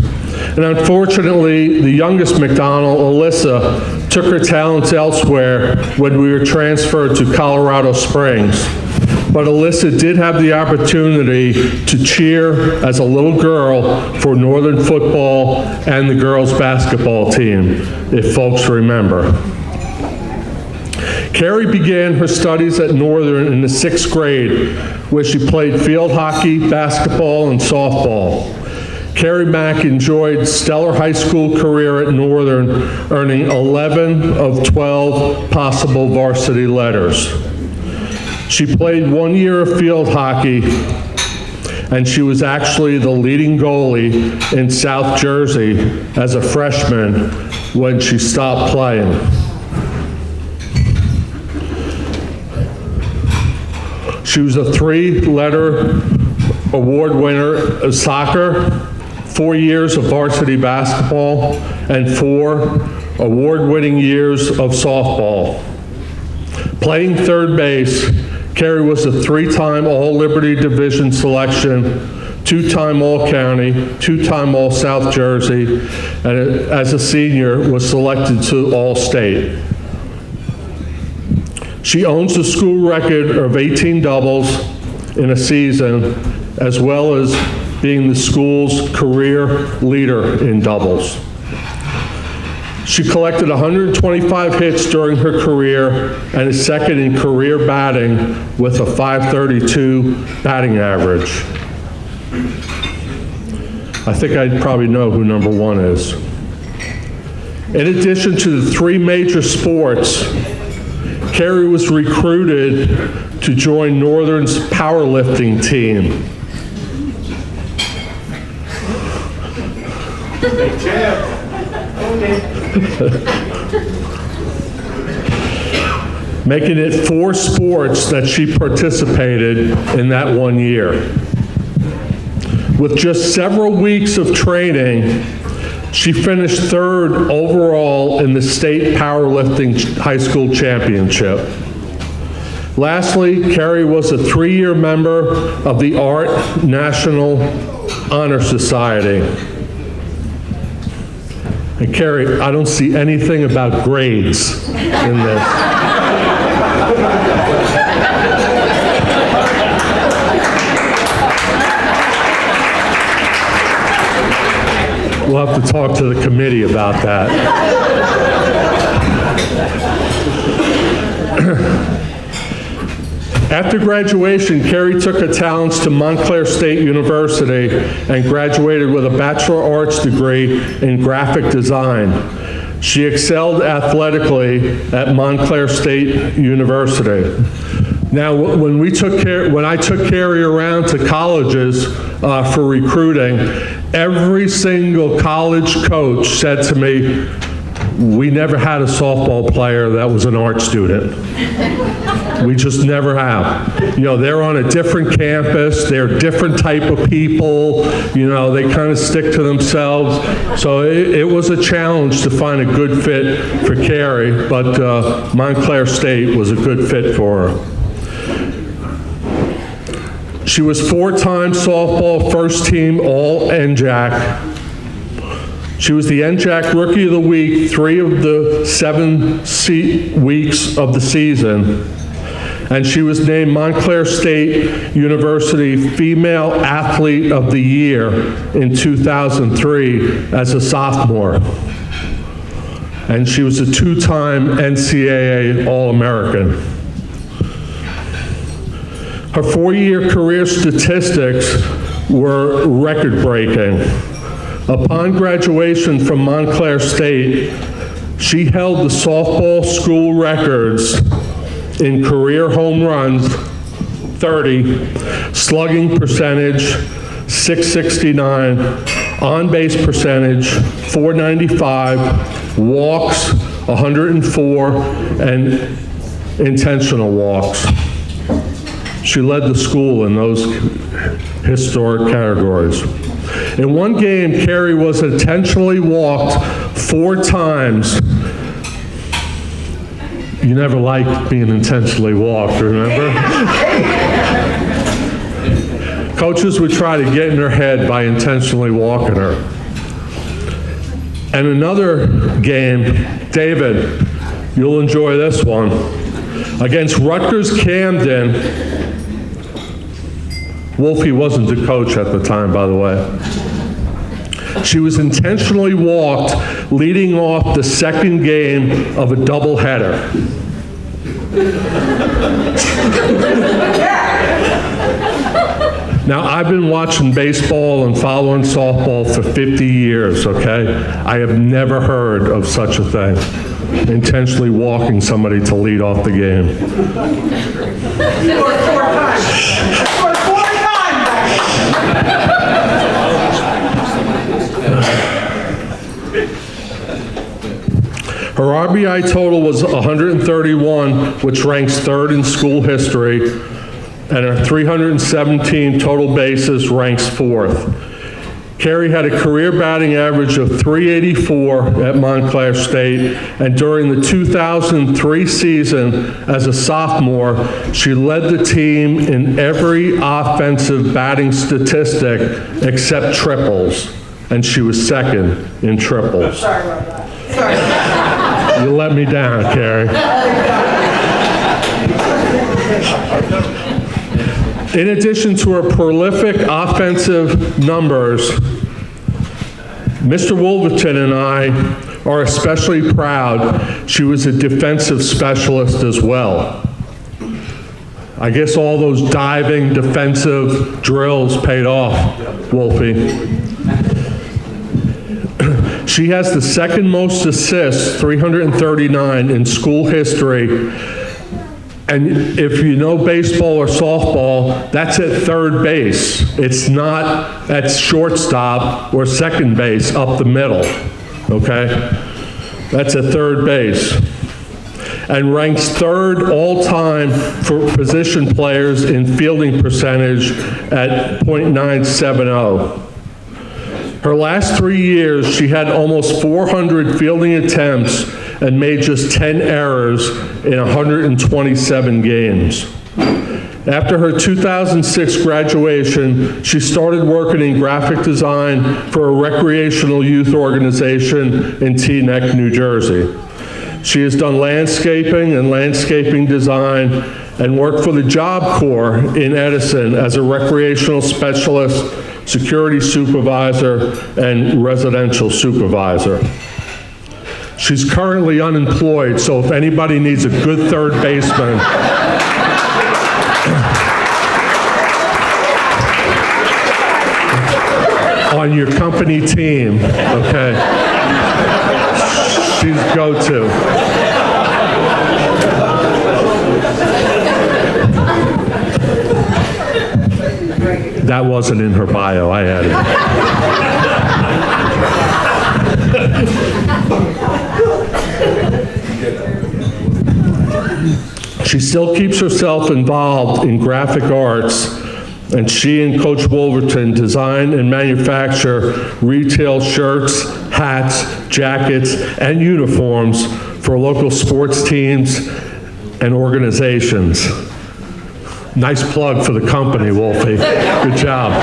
And unfortunately, the youngest McDonald, Alyssa, took her talents elsewhere when we were transferred to Colorado Springs. But Alyssa did have the opportunity to cheer as a little girl for Northern football and the girls basketball team, if folks remember. Kerry began her studies at Northern in the 6th grade, where she played field hockey, basketball, and softball. Kerry Mack enjoyed stellar high school career at Northern, earning 11 of 12 possible varsity letters. She played 1 year of field hockey, and she was actually the leading goalie in South Jersey as a freshman when she stopped playing. She was a 3-letter award winner of soccer, 4 years of varsity basketball, and 4 award-winning years of softball. Playing third base, Kerry was a 3-time All-Liberty Division selection, 2-time All-County, 2-time All-South Jersey, and as a senior was selected to All-State. She owns the school record of 18 doubles in a season, as well as being the school's career leader in doubles. She collected 125 hits during her career and is second in career batting with a .532 batting average. I think I probably know who number 1 is. In addition to the 3 major sports, Kerry was recruited to join Northern's powerlifting team. Making it 4 sports that she participated in that 1 year. With just several weeks of training, she finished 3rd overall in the state powerlifting high school championship. Lastly, Kerry was a 3-year member of the Art National Honor Society. And Kerry, I don't see anything about grades in this. We'll have to talk to the committee about that. After graduation, Kerry took her talents to Montclair State University and graduated with a Bachelor of Arts degree in graphic design. She excelled athletically at Montclair State University. Now, when I took Kerry around to colleges for recruiting, every single college coach said to me, "We never had a softball player that was an art student. We just never have." You know, they're on a different campus, they're a different type of people, you know, they kind of stick to themselves. So it was a challenge to find a good fit for Kerry, but Montclair State was a good fit for her. She was 4-time softball first team All-NJAC. She was the NJAC Rookie of the Week 3 of the 7 weeks of the season. And she was named Montclair State University Female Athlete of the Year in 2003 as a sophomore. And she was a 2-time NCAA All-American. Her 4-year career statistics were record-breaking. Upon graduation from Montclair State, she held the softball school records in career home runs, 30, slugging percentage, 669, on-base percentage, 495, walks, 104, and intentional walks. She led the school in those historic categories. In one game, Kerry was intentionally walked 4 times. You never liked being intentionally walked, remember? Coaches would try to get in her head by intentionally walking her. And another game, David, you'll enjoy this one. Against Rutgers Camden, Wolfie wasn't the coach at the time, by the way. She was intentionally walked leading off the second game of a doubleheader. Now, I've been watching baseball and following softball for 50 years, okay? I have never heard of such a thing. Intentionally walking somebody to lead off the game. Her RBI total was 131, which ranks 3rd in school history, and her 317 total bases ranks 4th. Kerry had a career batting average of .384 at Montclair State, and during the 2003 season as a sophomore, she led the team in every offensive batting statistic except triples, and she was 2nd in triples. Sorry about that. Sorry. You let me down, Kerry. In addition to her prolific offensive numbers, Mr. Wolverton and I are especially proud she was a defensive specialist as well. I guess all those diving defensive drills paid off, Wolfie. She has the 2nd most assists, 339, in school history. And if you know baseball or softball, that's at 3rd base. It's not at shortstop or 2nd base up the middle, okay? That's at 3rd base. And ranks 3rd all-time for position players in fielding percentage at .970. Her last 3 years, she had almost 400 fielding attempts and made just 10 errors in 127 games. After her 2006 graduation, she started working in graphic design for a recreational youth organization in Teaneck, New Jersey. She has done landscaping and landscaping design and worked for the Job Corps in Edison as a recreational specialist, security supervisor, and residential supervisor. She's currently unemployed, so if anybody needs a good third baseman, on your company team, okay? She's go-to. That wasn't in her bio, I added it. She still keeps herself involved in graphic arts, and she and Coach Wolverton design and manufacture retail shirts, hats, jackets, and uniforms for local sports teams and organizations. Nice plug for the company, Wolfie. Good job.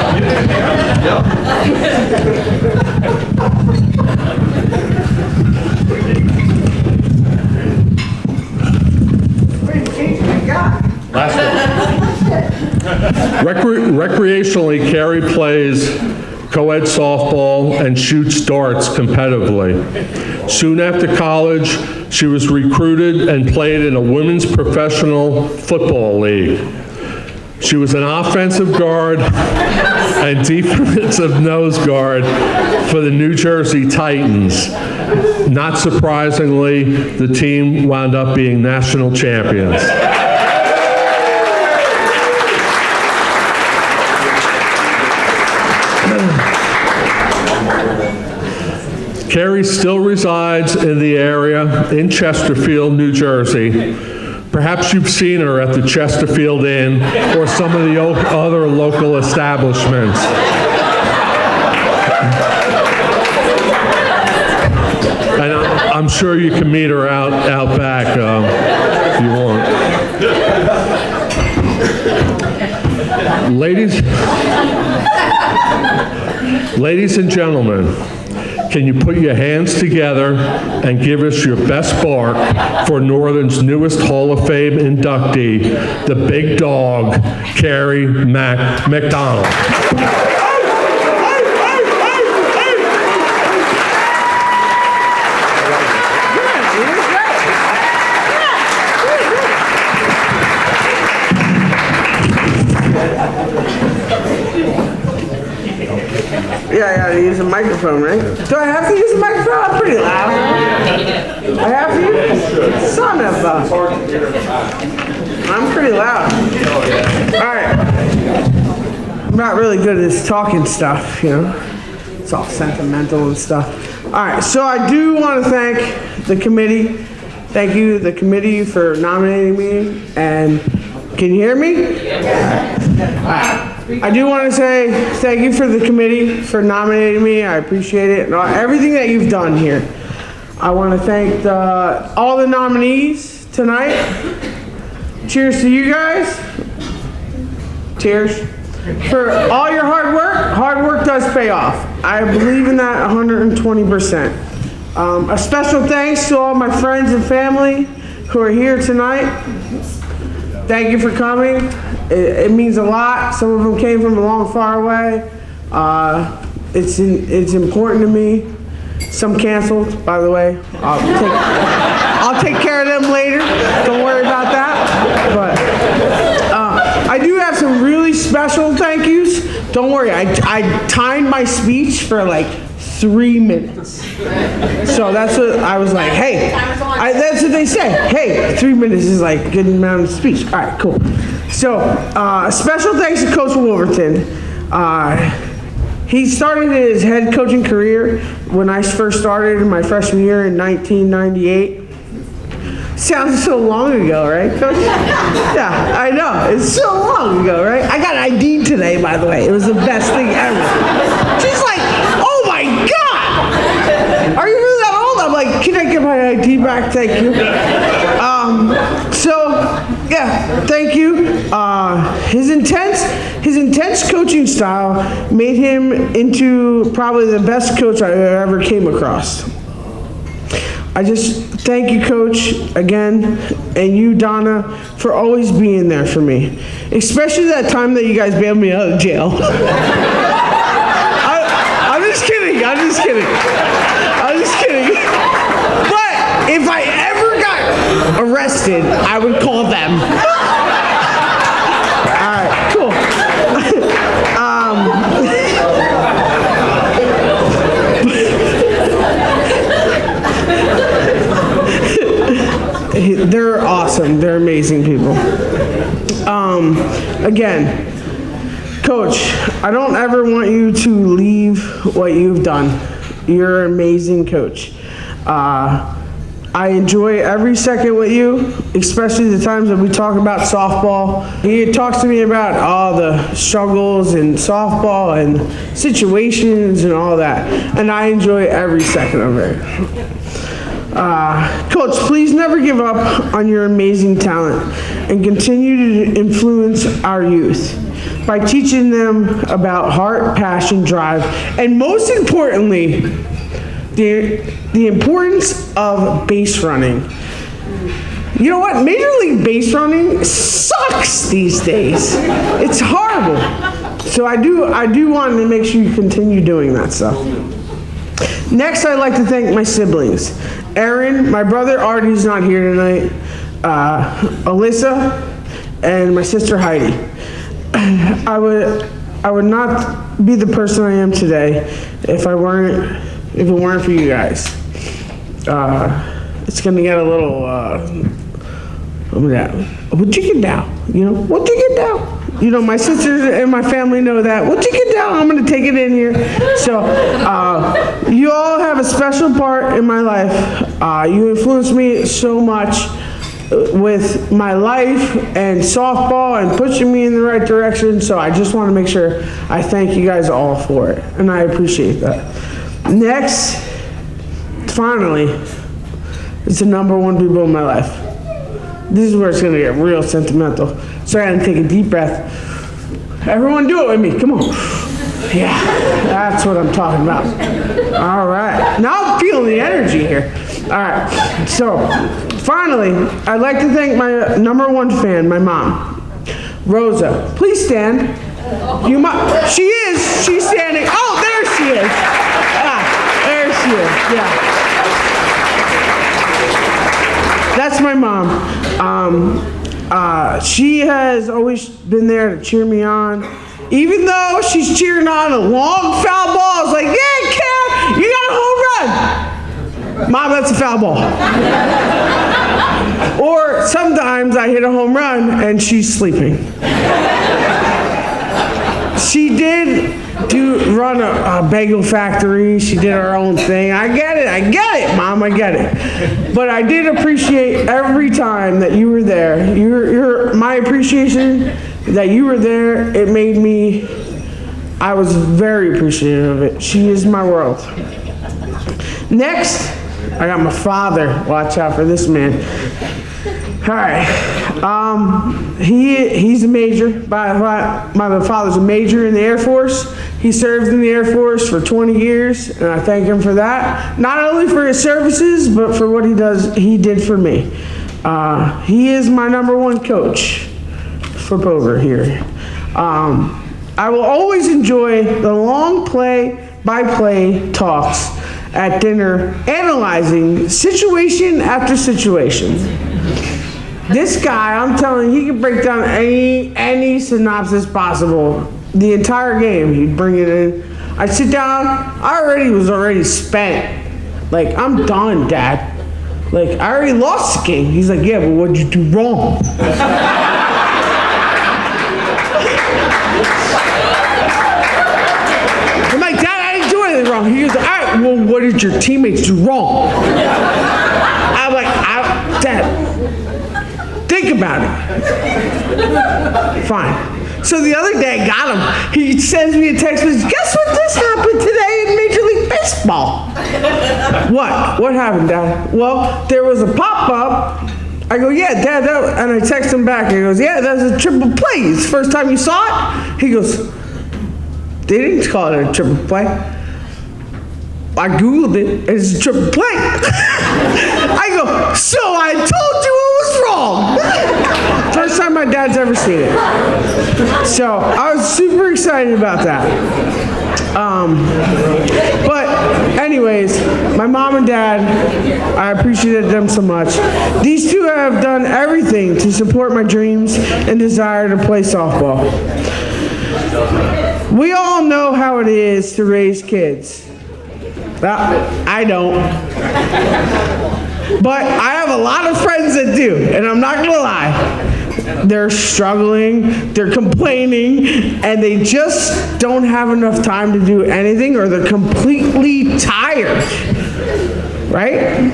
Last one. Recreationally, Kerry plays co-ed softball and shoots darts competitively. Soon after college, she was recruited and played in a women's professional football league. She was an offensive guard and defensive nose guard for the New Jersey Titans. Not surprisingly, the team wound up being national champions. Kerry still resides in the area in Chesterfield, New Jersey. Perhaps you've seen her at the Chesterfield Inn or some of the other local establishments. And I'm sure you can meet her out back if you want. Ladies and gentlemen, can you put your hands together and give us your best bark for Northern's newest Hall of Fame inductee, the big dog, Kerry McDonald. Yeah, I gotta use a microphone, right? Do I have to use a microphone? I'm pretty loud. I have to? Son of a... I'm pretty loud. Alright. I'm not really good at this talking stuff, you know? It's all sentimental and stuff. Alright, so I do want to thank the committee. Thank you, the committee, for nominating me. And can you hear me? Alright. I do want to say thank you for the committee for nominating me. I appreciate it and everything that you've done here. I want to thank all the nominees tonight. Cheers to you guys. Cheers. For all your hard work. Hard work does pay off. I believe in that 120%. A special thanks to all my friends and family who are here tonight. Thank you for coming. It means a lot. Some of them came from a long, far away. It's important to me. Some canceled, by the way. I'll take care of them later. Don't worry about that. But I do have some really special thank yous. Don't worry. I timed my speech for like 3 minutes. So that's what I was like, hey, that's what they say. Hey, 3 minutes is like a good amount of speech. All right, cool. So, special thanks to Coach Wolverton. He started his head coaching career when I first started in my freshman year in 1998. Sounds so long ago, right, Coach? Yeah, I know. It's so long ago, right? I got ID'd today, by the way. It was the best thing ever. She's like, oh my God! Are you really that old? I'm like, can I get my my ID back, thank you. Thank you. His intense coaching style made him into probably the best coach I ever came across. I just thank you, Coach, again, and you, Donna, for always being there for me. Especially that time that you guys bailed me out of jail. I'm just kidding. But if I ever got arrested, I would call them. All right, cool. They're awesome. They're amazing people. Again, Coach, I don't ever want you to leave what you've done. You're an amazing coach. I enjoy every second with you, especially the times that we talk about softball. He talks to me about all the struggles in softball and situations and all that, and I enjoy every second of it. Coach, please never give up on your amazing talent and continue to influence our youth by teaching them about heart, passion, drive, and most importantly, the importance of base running. You know what? Major League base running sucks these days. It's horrible. So I do want to make sure you continue doing that stuff. Next, I'd like to thank my siblings. Aaron, my brother Artie's not here tonight. Alyssa, and my sister Heidi. I would not be the person I am today if it weren't for you guys. It's gonna get a little, what'd you get down? You know, what'd you get down? You know, my sisters and my family know that. What'd you get down? I'm gonna take it in here. So, you all have a special part in my life. You influenced me so much with my life and softball and pushing me in the right direction. So I just want to make sure I thank you guys all for it. And I appreciate that. Next, finally, it's the number one people in my life. This is where it's going to get real sentimental. So I got to take a deep breath. Everyone do it with me. Come on. Yeah, that's what I'm talking about. All right. Now I'm feeling the energy here. All right. So finally, I'd like to thank my number one fan, my mom, Rosa. Please stand. She is. She's standing. Oh, there she is. There she is. Yeah. That's my mom. She has always been there to cheer me on. Even though she's cheering on a long foul ball, I was like, yeah, Kerry, you got a home run. Mom, that's a foul ball. Or sometimes I hit a home run and she's sleeping. She did run a bagel factory. She did her own thing. I get it, Mom, I get it. But I did appreciate every time that you were there. My appreciation that you were there, it made me, I was very appreciative of it. She is my world. Next, I got my father. Watch out for this man. All right. He's a major. My father's a major in the Air Force. He served in the Air Force for 20 years, and I thank him for that. Not only for his services, but for what he did for me. He is my number one coach. Flip over here. I will always enjoy the long play-by-play talks at dinner, analyzing situation after situation. This guy, I'm telling you, he can break down any synopsis possible. The entire game, he'd bring it in. I'd sit down, I was already spent. Like, I'm done, Dad. Like, I already lost the game. He's like, yeah, but what'd you do wrong? I'm like, Dad, I didn't do anything wrong. He goes, all right, well, what did your teammates do wrong? I'm like, Dad, think about it. Fine. So the other day, got him. He sends me a text message, guess what just happened today in Major League Baseball? What? What happened, Dad? Well, there was a pop-up. I go, yeah, Dad, and I text him back. He goes, yeah, that was a triple play. It's the first time you saw it? He goes, they didn't call it a triple play. I Googled it, it's a triple play. I go, so I told you it was wrong. First time my dad's ever seen it. So I was super excited about that. But anyways, my mom and dad, I appreciated them so much. These two have done everything to support my dreams and desire to play softball. We all know how it is to raise kids. Well, I don't. But I have a lot of friends that do, and I'm not gonna lie. They're struggling, they're complaining, and they just don't have enough time to do anything, or they're completely tired, right?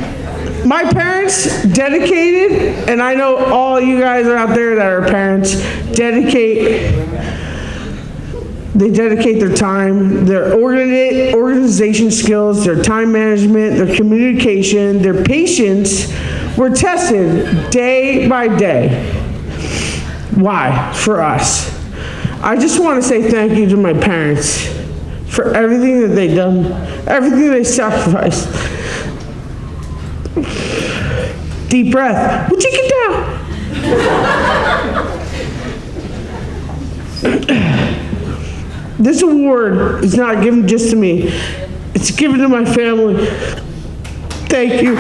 My parents dedicated, and I know all you guys out there that are parents, they dedicate their time, their organization skills, their time management, their communication, their patience were tested day by day. Why? For us. I just want to say thank you to my parents for everything that they've done, everything they sacrificed. Deep breath. Would you get down? This award is not given just to me. It's given to my family. Thank you.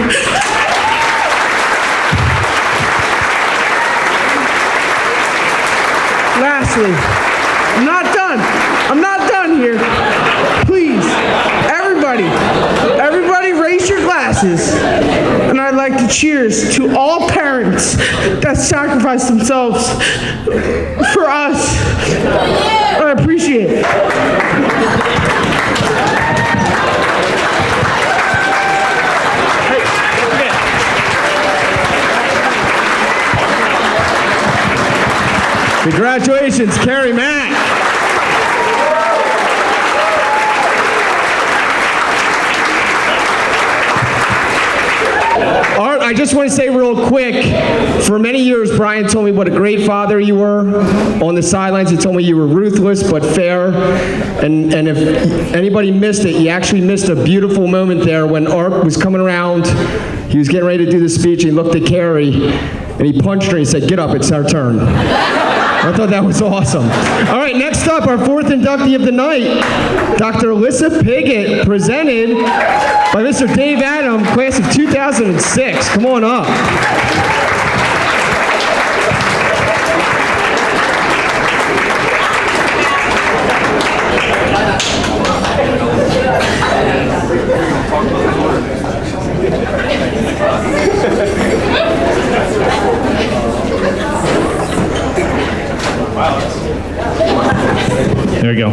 Lastly, I'm not done. I'm not done here. Please, everybody raise your glasses. And I'd like to cheers to all parents that sacrifice themselves for us. I appreciate it. Congratulations, Kerry Mack. Art, I just want to say real quick, for many years, Brian told me what a great father you were. On the sidelines, he told me you were ruthless but fair. And if anybody missed it, you actually missed a beautiful moment there when Art was coming around. He was getting ready to do the speech. He looked at Kerry, and he punched her and he said, "Get up, it's our turn." I thought that was awesome. All right, next up, our fourth inductee of the night, Dr. Alyssa Pigott, presented by Mr. Dave Adam, class of 2006. Come on up. There we go.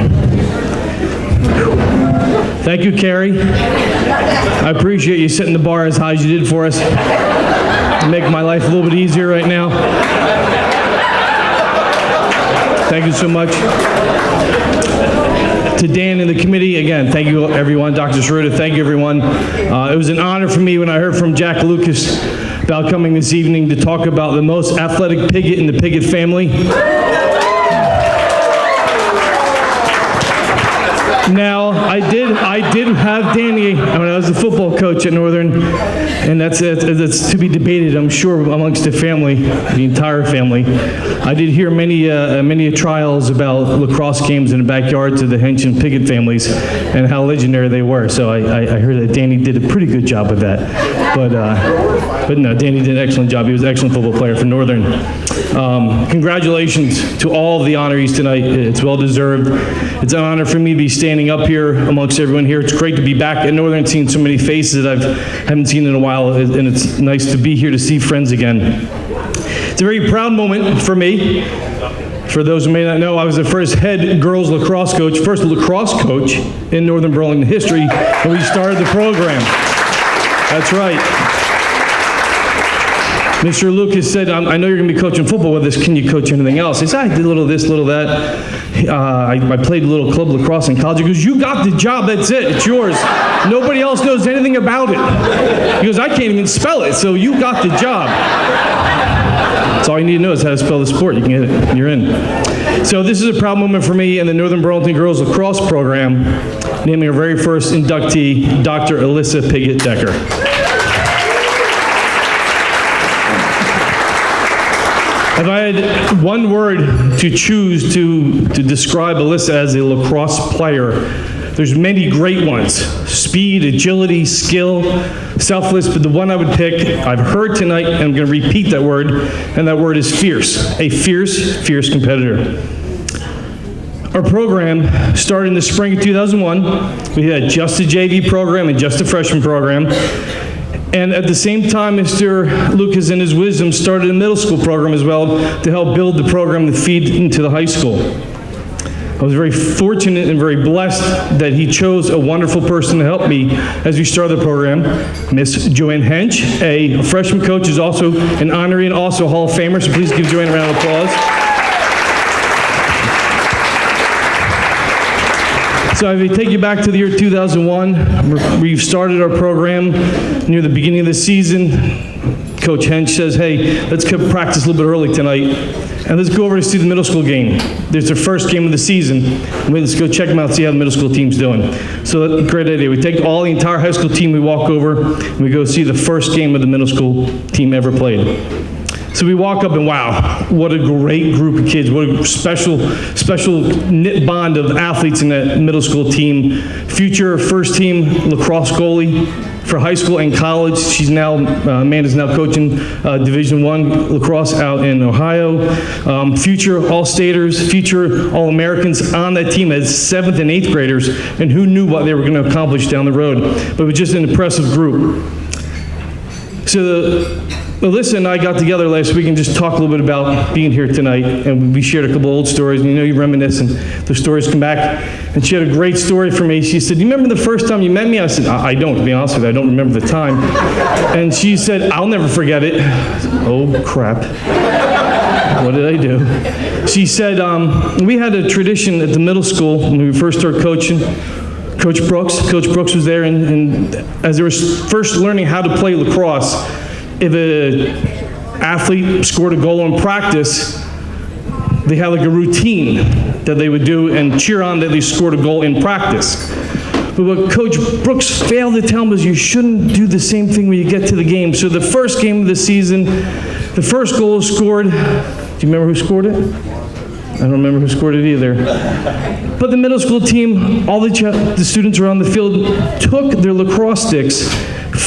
Thank you, Kerry. I appreciate you setting the bar as high as you did for us. Make my life a little bit easier right now. Thank you so much. To Dan and the committee, again, thank you everyone. Dr. Schroeder, thank you everyone. It was an honor for me when I heard from Jack Lucas about coming this evening to talk about the most athletic Pigott in the Pickett family. Now, I did have Danny when I was a football coach at Northern, and that's to be debated, I'm sure, amongst the family, the entire family. I did hear many trials about lacrosse games in the backyards of the Hench and Pickett families and how legendary they were. So I heard that Danny did a pretty good job with that. But no, Danny did an excellent job. He was an excellent football player for Northern. Congratulations to all of the honorees tonight. It's well deserved. It's an honor for me to be standing up here amongst everyone here. It's great to be back at Northern, seeing so many faces that I haven't seen in a while, and it's nice to be here to see friends again. It's a very proud moment for me. For those who may not know, I was the first head girls lacrosse coach in Northern Burlington history when we started the program. That's right. Mr. Lucas said, I know you're going to be coaching football with us. Can you coach anything else? He said, I did a little of this, little of that. I played a little club lacrosse in college. He goes, you got the job. That's it. It's yours. Nobody else knows anything about it. He goes, I can't even spell it, so you got the job. That's all you need to know is how to spell the sport. You can get it. You're in. So this is a proud moment for me and the Northern Burlington Girls Lacrosse Program, naming our very first inductee, Dr. Alyssa Pigott Decker. If I had one word to choose to describe Alyssa as a lacrosse player, there's many great ones. Speed, agility, skill, selfless, but the one I would pick, I've heard tonight, and I'm going to repeat that word, and that word is fierce. A fierce, fierce competitor. Our program started in the spring of 2001. We had just a JV program and just a freshman program. And at the same time, Mr. Lucas, in his wisdom, started a middle school program as well to help build the program to feed into the high school. I was very fortunate and very blessed that he chose a wonderful person to help me as we started the program, Miss Joanne Hench, a freshman coach, is also an honoree and also a Hall of Famer, so please give Joanne a round of applause. So if we take you back to the year 2001, we've started our program near the beginning of the season. Coach Hench says, hey, let's practice a little bit early tonight, and let's go over to see the middle school game. There's their first game of the season. Let's go check them out, see how the middle school team's doing. So that's a great idea. We take the entire high school team, we walk over, and we go see the first game of the middle school team ever played. So we walk up and wow, what a great group of kids. What a special knit bond of athletes in that middle school team. Future first team lacrosse goalie for high school and college. She's now, Amanda's now coaching Division I lacrosse out in Ohio. Future All-Staters, future All-Americans on that team as 7th and 8th graders, and who knew what they were going to accomplish down the road. But it was just an impressive group. So Alyssa and I got together last week and just talked a little bit about being here tonight, and we shared a couple old stories, and you reminisce, and the stories come back, and she had a great story for me. She said, do you remember the first time you met me? I said, I don't, to be honest with you, I don't remember the time. And she said, I'll never forget it. Oh, crap. What did I do? She said, we had a tradition at the middle school when we first started coaching. Coach Brooks was there, and as they were first learning how to play lacrosse, if an athlete scored a goal in practice, they had like a routine that they would do and cheer on that they scored a goal in practice. But what Coach Brooks failed to tell them is you shouldn't do the same thing when you get to the game. So the first game of the season, the first goal was scored. Do you remember who scored it? I don't remember who scored it either. But the middle school team, all the students around the field took their lacrosse sticks,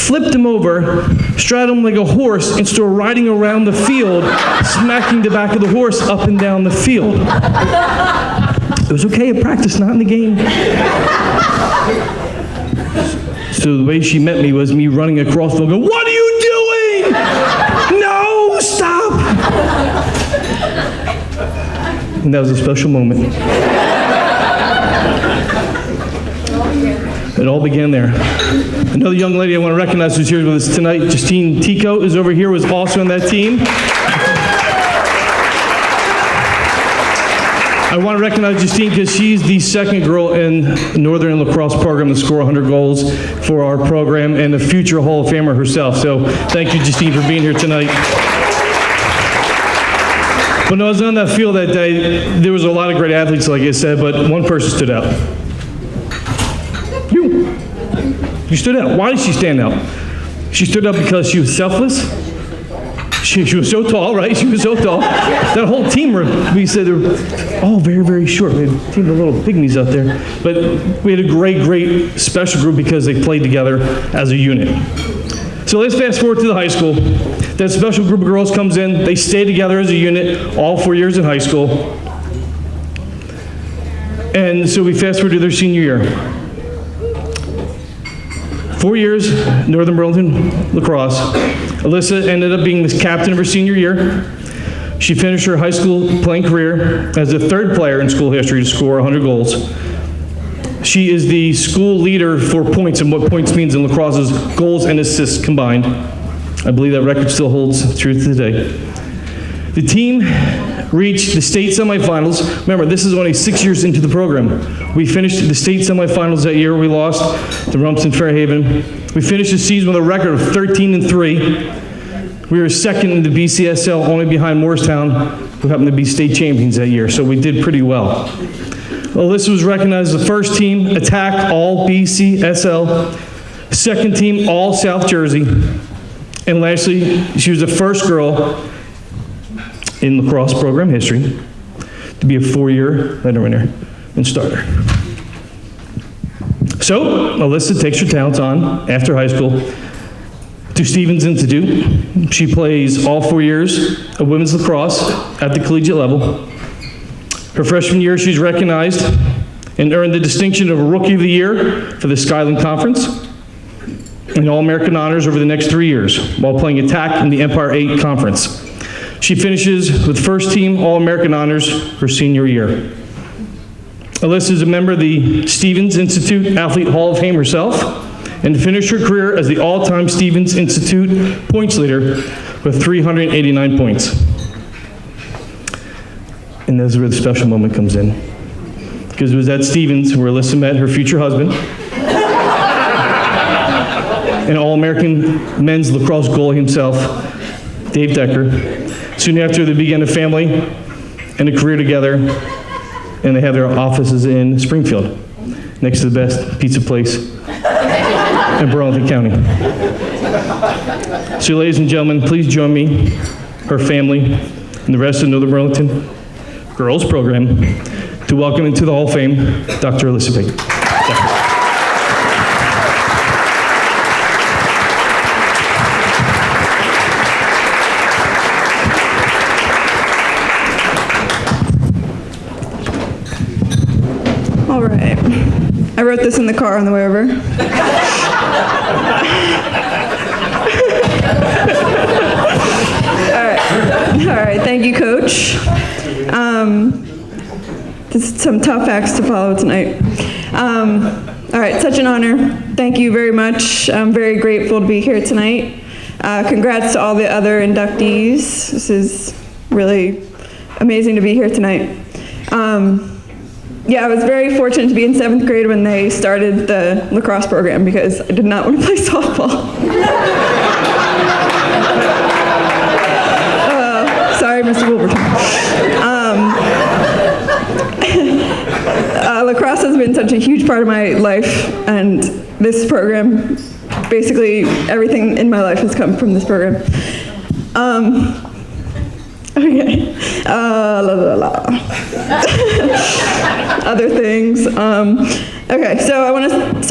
flipped them over, straddled them like a horse, and started riding around the field, smacking the back of the horse up and down the field. It was okay at practice, not in the game. So the way she met me was me running across the field going, what are you doing? No, stop! And that was a special moment. It all began there. Another young lady I want to recognize who's here with us tonight, Justine Tico, is over here, was also on that team. I want to recognize Justine because she's the second girl in the Northern lacrosse program to score 100 goals for our program and a future Hall of Famer herself. So thank you, Justine, for being here tonight. When I was on that field that day, there was a lot of great athletes, like I said, but one person stood out. You stood out. Why did she stand out? She stood out because she was selfless. She was so tall, right? She was so tall. That whole team, we said they were all very, very short. We had a team of little pygmies out there. But we had a great, great special group because they played together as a unit. So let's fast forward to the high school. That special group of girls comes in. They stay together as a unit all 4 years in high school. And so we fast forward to their senior year. 4 years, Northern Burlington lacrosse. Alyssa ended up being the captain of her senior year. She finished her high school playing career as the third player in school history to score 100 goals. She is the school leader for points, and what points means in lacrosse is goals and assists combined. I believe that record still holds true today. The team reached the state semifinals. Remember, this is only 6 years into the program. We finished the state semifinals that year. We lost to Rumson Fairhaven. We finished the season with a record of 13-3. We were second in the BCSL, only behind Morristown, who happened to be state champions that year, so we did pretty well. Alyssa was recognized as the first team attack all BCSL, second team all South Jersey, and lastly, she was the first girl in lacrosse program history to be a 4-year letter winner and starter. So, Alyssa takes her talents on after high school to Stevens Institute. She plays all 4 years of women's lacrosse at the collegiate level. Her freshman year, she's recognized and earned the distinction of Rookie of the Year for the Skyland Conference and All-American honors over the next 3 years while playing attack in the Empire 8 Conference. She finishes with first team All-American honors her senior year. Alyssa is a member of the Stevens Institute Athlete Hall of Fame herself and finished her career as the all-time Stevens Institute points leader with 389 points. And that's where the special moment comes in. Because it was at Stevens where Alyssa met her future husband, an All-American men's lacrosse goalie himself, Dave Decker. Soon after, they began a family and a career together, and they have their offices in Springfield, next to the best pizza place in Burlington County. So ladies and gentlemen, please join me, her family, and the rest of Northern Burlington Girls Program to welcome into the Hall of Fame, Dr. Alyssa Pickett. All right. I wrote this in the car on the way over. All right, thank you, Coach. This is some tough acts to follow tonight. All right, such an honor. Thank you very much. I'm very grateful to be here tonight. Congrats to all the other inductees. This is really amazing to be here tonight. Yeah, I was very fortunate to be in 7th grade when they started the lacrosse program because I did not want to play softball. Sorry, Mr. Wolverton. Lacrosse has been such a huge part of my life, and this program, basically everything in my life has come from this program. Okay. Other things. Okay, so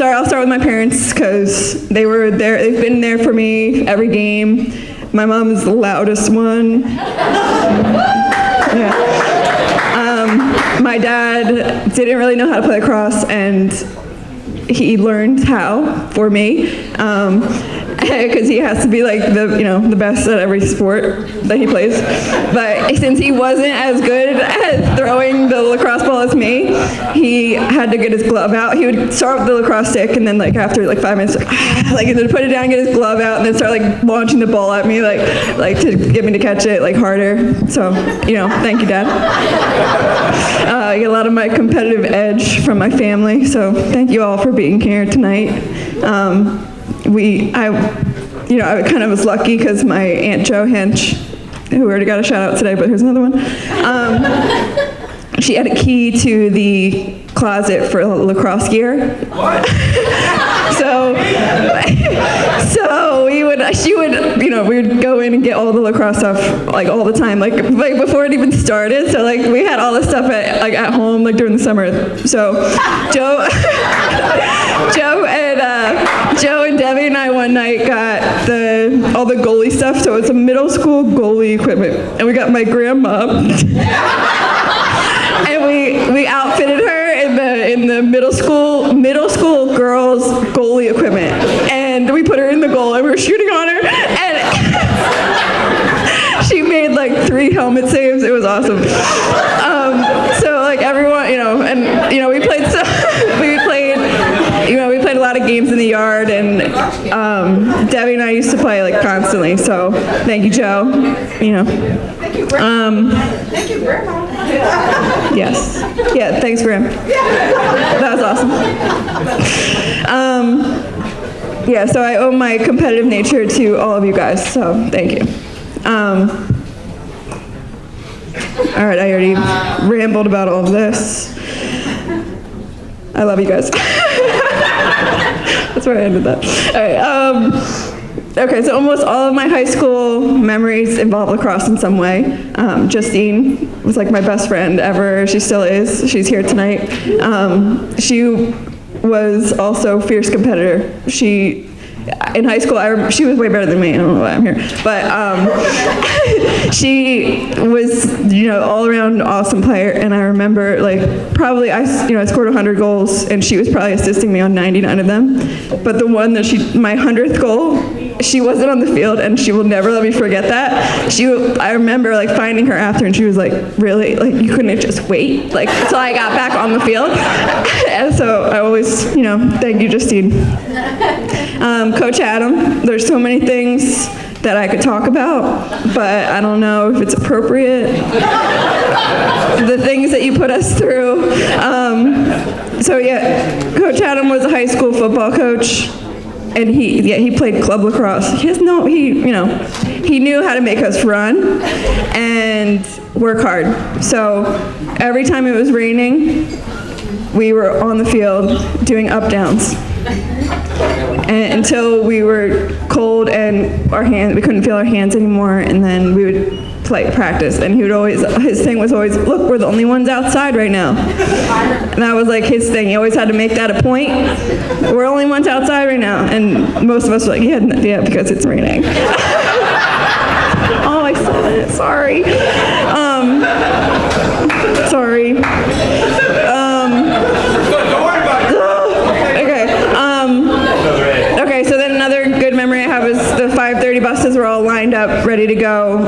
I'll start with my parents because they were there. They've been there for me every game. My mom is the loudest one. Yeah. My dad didn't really know how to play lacrosse, and he learned how for me. Because he has to be like the best at every sport that he plays. But since he wasn't as good at throwing the lacrosse ball as me, he had to get his glove out. He would start with the lacrosse stick, and then after 5 minutes, he would put it down, get his glove out, and then start launching the ball at me, like to get me to catch it harder. So thank you, Dad. I get a lot of my competitive edge from my family. So thank you all for being here tonight. I kind of was lucky because my Aunt Jo Hench, who already got a shout out today, but here's another one. She had a key to the closet for lacrosse gear. So we would go in and get all the lacrosse stuff all the time, before it even started. So we had all this stuff at home during the summer. So Joe and Debbie and I one night got all the goalie stuff. So it's a middle school goalie equipment, and we got my grandma. And we outfitted her in the middle school girls goalie equipment, and we put her in the goal, and we were shooting on her, and she made 3 helmet saves. It was awesome. So everyone, we played a lot of games in the yard, and Debbie and I used to play like constantly. So thank you, Joe. You know. Thank you, Grandma. Thank you, Grandma. Yes. Yeah. Thanks, Graham. That was awesome. Yeah. So I owe my competitive nature to all of you guys. So thank you. All right. I already rambled about all of this. I love you guys. That's where I ended that. All right. Okay, so almost all of my high school memories involve lacrosse in some way. Justine was like my best friend ever. She still is. She's here tonight. She was also a fierce competitor. In high school, she was way better than me. I don't know why I'm here, but she was, all around awesome player. And I remember, probably I scored 100 goals, and she was probably assisting me on 99 of them. But the one that my 100th goal, she wasn't on the field, and she will never let me forget that. I remember finding her after, and she was like, "Really? You couldn't just wait until I got back on the field?" And so I always, thank you, Justine. Coach Adam, there's so many things that I could talk about, but I don't know if it's appropriate. The things that you put us through. So yeah, Coach Adam was a high school football coach, and he played club lacrosse. He knew how to make us run and work hard. So every time it was raining, we were on the field doing up downs. And until we were cold and we couldn't feel our hands anymore, and then we would practice. And his thing was always, "Look, we're the only ones outside right now." And that was his thing. He always had to make that a point. We're the only ones outside right now. And most of us were like, yeah, because it's raining. Oh, I said it, sorry. Sorry. Okay, so then another good memory I have is the 5:30 buses were all lined up, ready to go.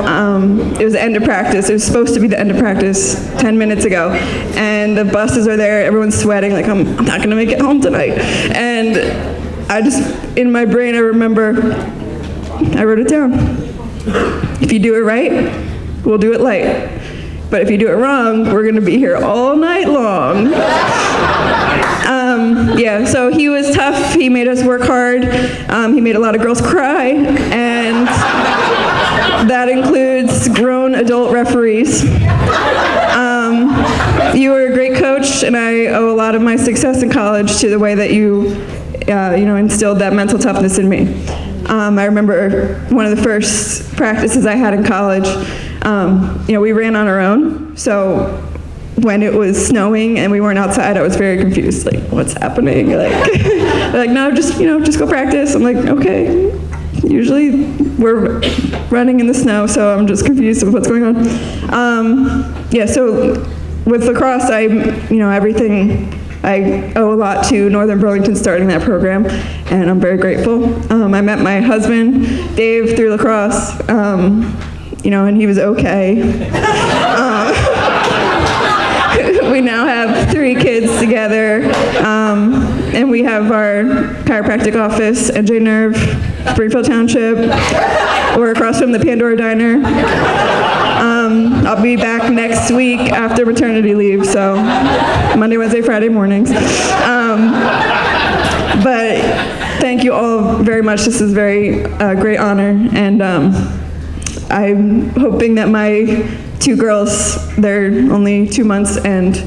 It was the end of practice. It was supposed to be the end of practice 10 minutes ago. And the buses are there, everyone's sweating, I'm not going to make it home tonight. And in my brain, I remember, I wrote it down. If you do it right, we'll do it light. But if you do it wrong, we're going to be here all night long. So he was tough. He made us work hard. He made a lot of girls cry, and that includes grown adult referees. You were a great coach, and I owe a lot of my success in college to the way that you, instilled that mental toughness in me. I remember one of the first practices I had in college. We ran on our own, so when it was snowing and we weren't outside, I was very confused, what's happening? They're like, no, just go practice. I'm like, okay. Usually we're running in the snow, so I'm just confused with what's going on. So with lacrosse, everything, I owe a lot to Northern Burlington starting that program, and I'm very grateful. I met my husband, Dave, through lacrosse, and he was okay. We now have 3 kids together, and we have our chiropractic office, NJ Nerve, Springfield Township. We're across from the Pandora Diner. I'll be back next week after maternity leave, so Monday, Wednesday, Friday mornings. But thank you all very much. This is very great honor, and I'm hoping that my 2 girls, they're only 2 months and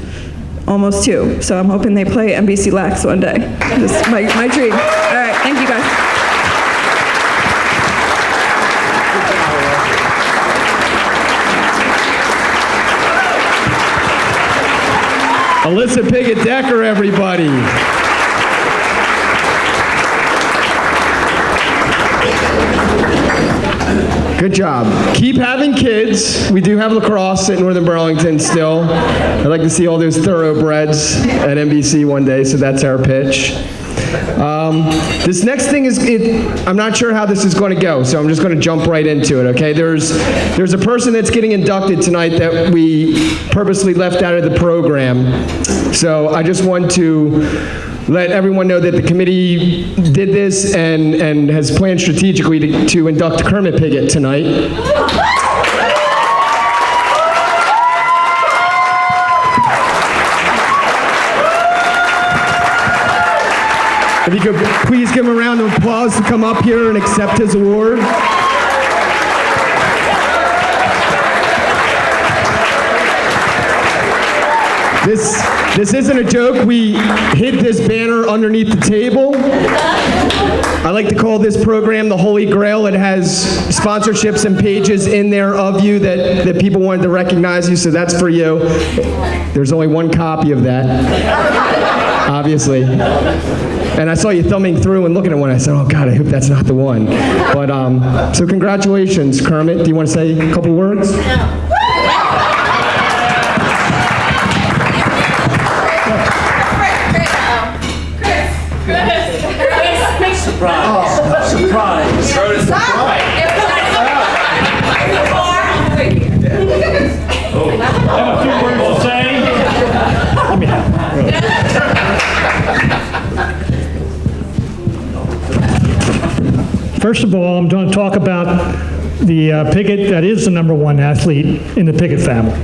almost 2, so I'm hoping they play NBC Lax one day. That's my dream. All right, thank you guys. Alyssa Pigott Decker, everybody. Good job. Keep having kids. We do have lacrosse at Northern Burlington still. I'd like to see all those thoroughbreds at NBC one day, so that's our pitch. This next thing I'm not sure how this is going to go, so I'm just going to jump right into it, okay? There's a person that's getting inducted tonight that we purposely left out of the program. So I just want to let everyone know that the committee did this and has planned strategically to induct Kermit Pigott tonight. If you could please give him a round of applause to come up here and accept his award. This isn't a joke. We hid this banner underneath the table. I like to call this program the Holy Grail. It has sponsorships and pages in there of you that people wanted to recognize you, so that's for you. There's only one copy of that, obviously. And I saw you thumbing through and looking at one. I said, oh God, I hope that's not the one. But, so congratulations, Kermit. Do you want to say a couple words? First of all, I'm going to talk about the Pickett that is the #1 athlete in the Pickett family.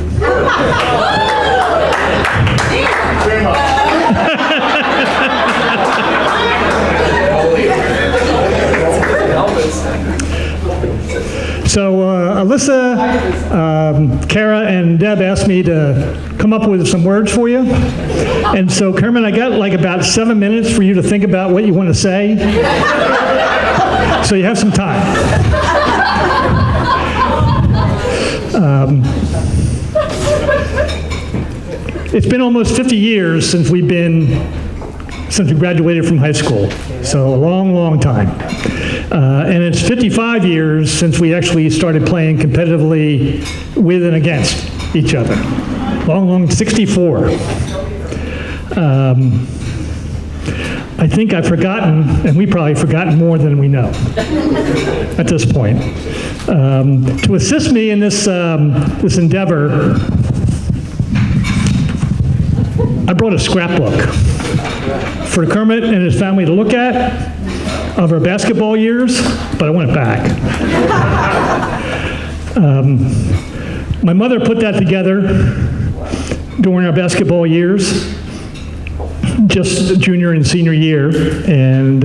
So Alyssa, Kara, and Deb asked me to come up with some words for you. And so Kermit, I got like about 7 minutes for you to think about what you want to say. So you have some time. It's been almost 50 years since we graduated from high school. So a long, long time. And it's 55 years since we actually started playing competitively with and against each other. Long, 64. I think I've forgotten, and we've probably forgotten more than we know at this point. To assist me in this endeavor, I brought a scrapbook for Kermit and his family to look at of our basketball years, but I want it back. My mother put that together during our basketball years, just junior and senior year, and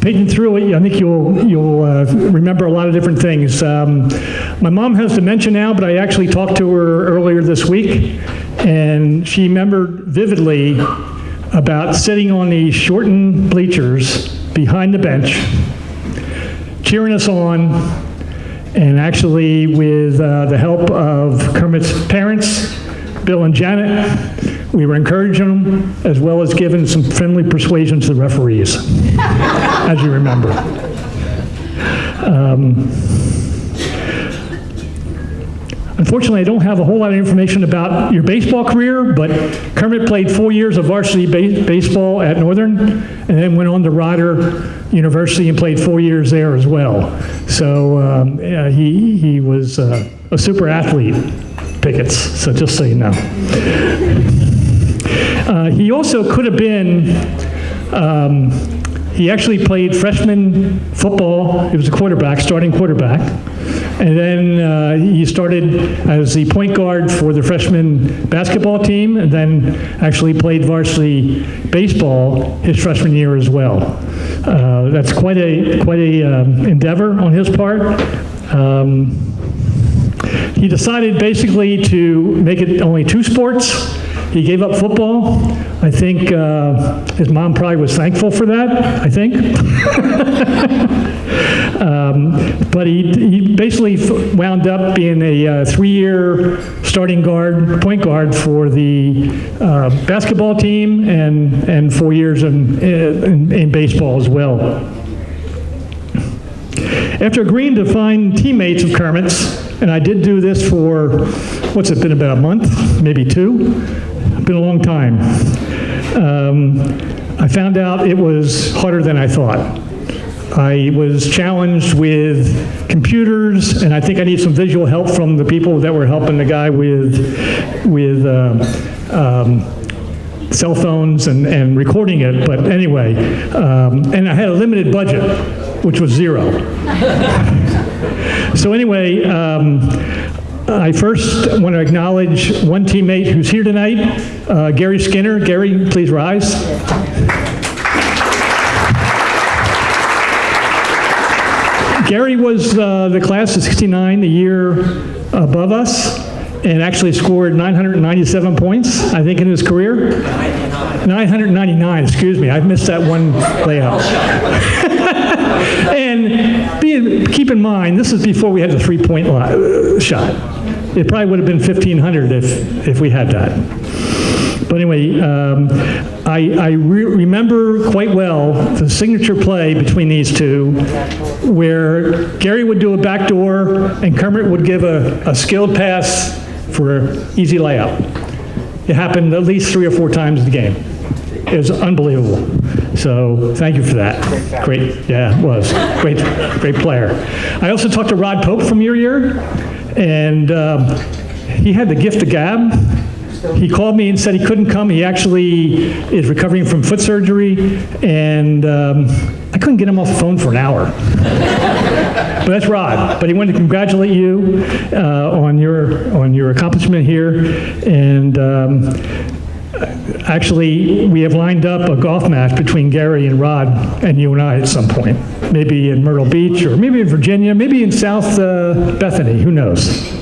paging through it, I think you'll remember a lot of different things. My mom has dementia now, but I actually talked to her earlier this week, and she remembered vividly about sitting on the shortened bleachers behind the bench, cheering us on, and actually with the help of Kermit's parents, Bill and Janet, we were encouraging them, as well as giving some friendly persuasion to the referees, as you remember. Unfortunately, I don't have a whole lot of information about your baseball career, but Kermit played 4 years of varsity baseball at Northern, and then went on to Rider University and played 4 years there as well. So he was a super athlete, Pickett's, so just so you know. He also could have been, he actually played freshman football. He was a quarterback, starting quarterback. And then he started as the point guard for the freshman basketball team, and then actually played varsity baseball his freshman year as well. That's quite a endeavor on his part. He decided basically to make it only 2 sports. He gave up football. I think his mom probably was thankful for that, I think. But he basically wound up being a 3-year starting point guard for the basketball team, and 4 years in baseball as well. After agreeing to find teammates of Kermit's, and I did do this for, what's it been, about a month, maybe 2? Been a long time. I found out it was harder than I thought. I was challenged with computers, and I think I need some visual help from the people that were helping the guy with cell phones and recording it. But anyway, and I had a limited budget, which was zero. So anyway, I first want to acknowledge one teammate who's here tonight, Gary Skinner. Gary, please rise. Gary was the class of 69, the year above us, and actually scored 997 points, I think, in his career. 999, excuse me, I missed that one layout. And keep in mind, this is before we had the three-point shot. It probably would have been 1,500 if we had that. But anyway, I remember quite well the signature play between these two, where Gary would do a backdoor and Kermit would give a skilled pass for an easy layup. It happened at least 3 or 4 times in the game. It was unbelievable. So thank you for that. Great, yeah, it was. Great player. I also talked to Rod Pope from your year, and he had the gift of gab. He called me and said he couldn't come. He actually is recovering from foot surgery, and I couldn't get him off the phone for an hour. But that's Rod. But he wanted to congratulate you on your accomplishment here, and actually we have lined up a golf match between Gary and Rod and you and I at some point. Maybe in Myrtle Beach, or maybe in Virginia, maybe in South Bethany, who knows.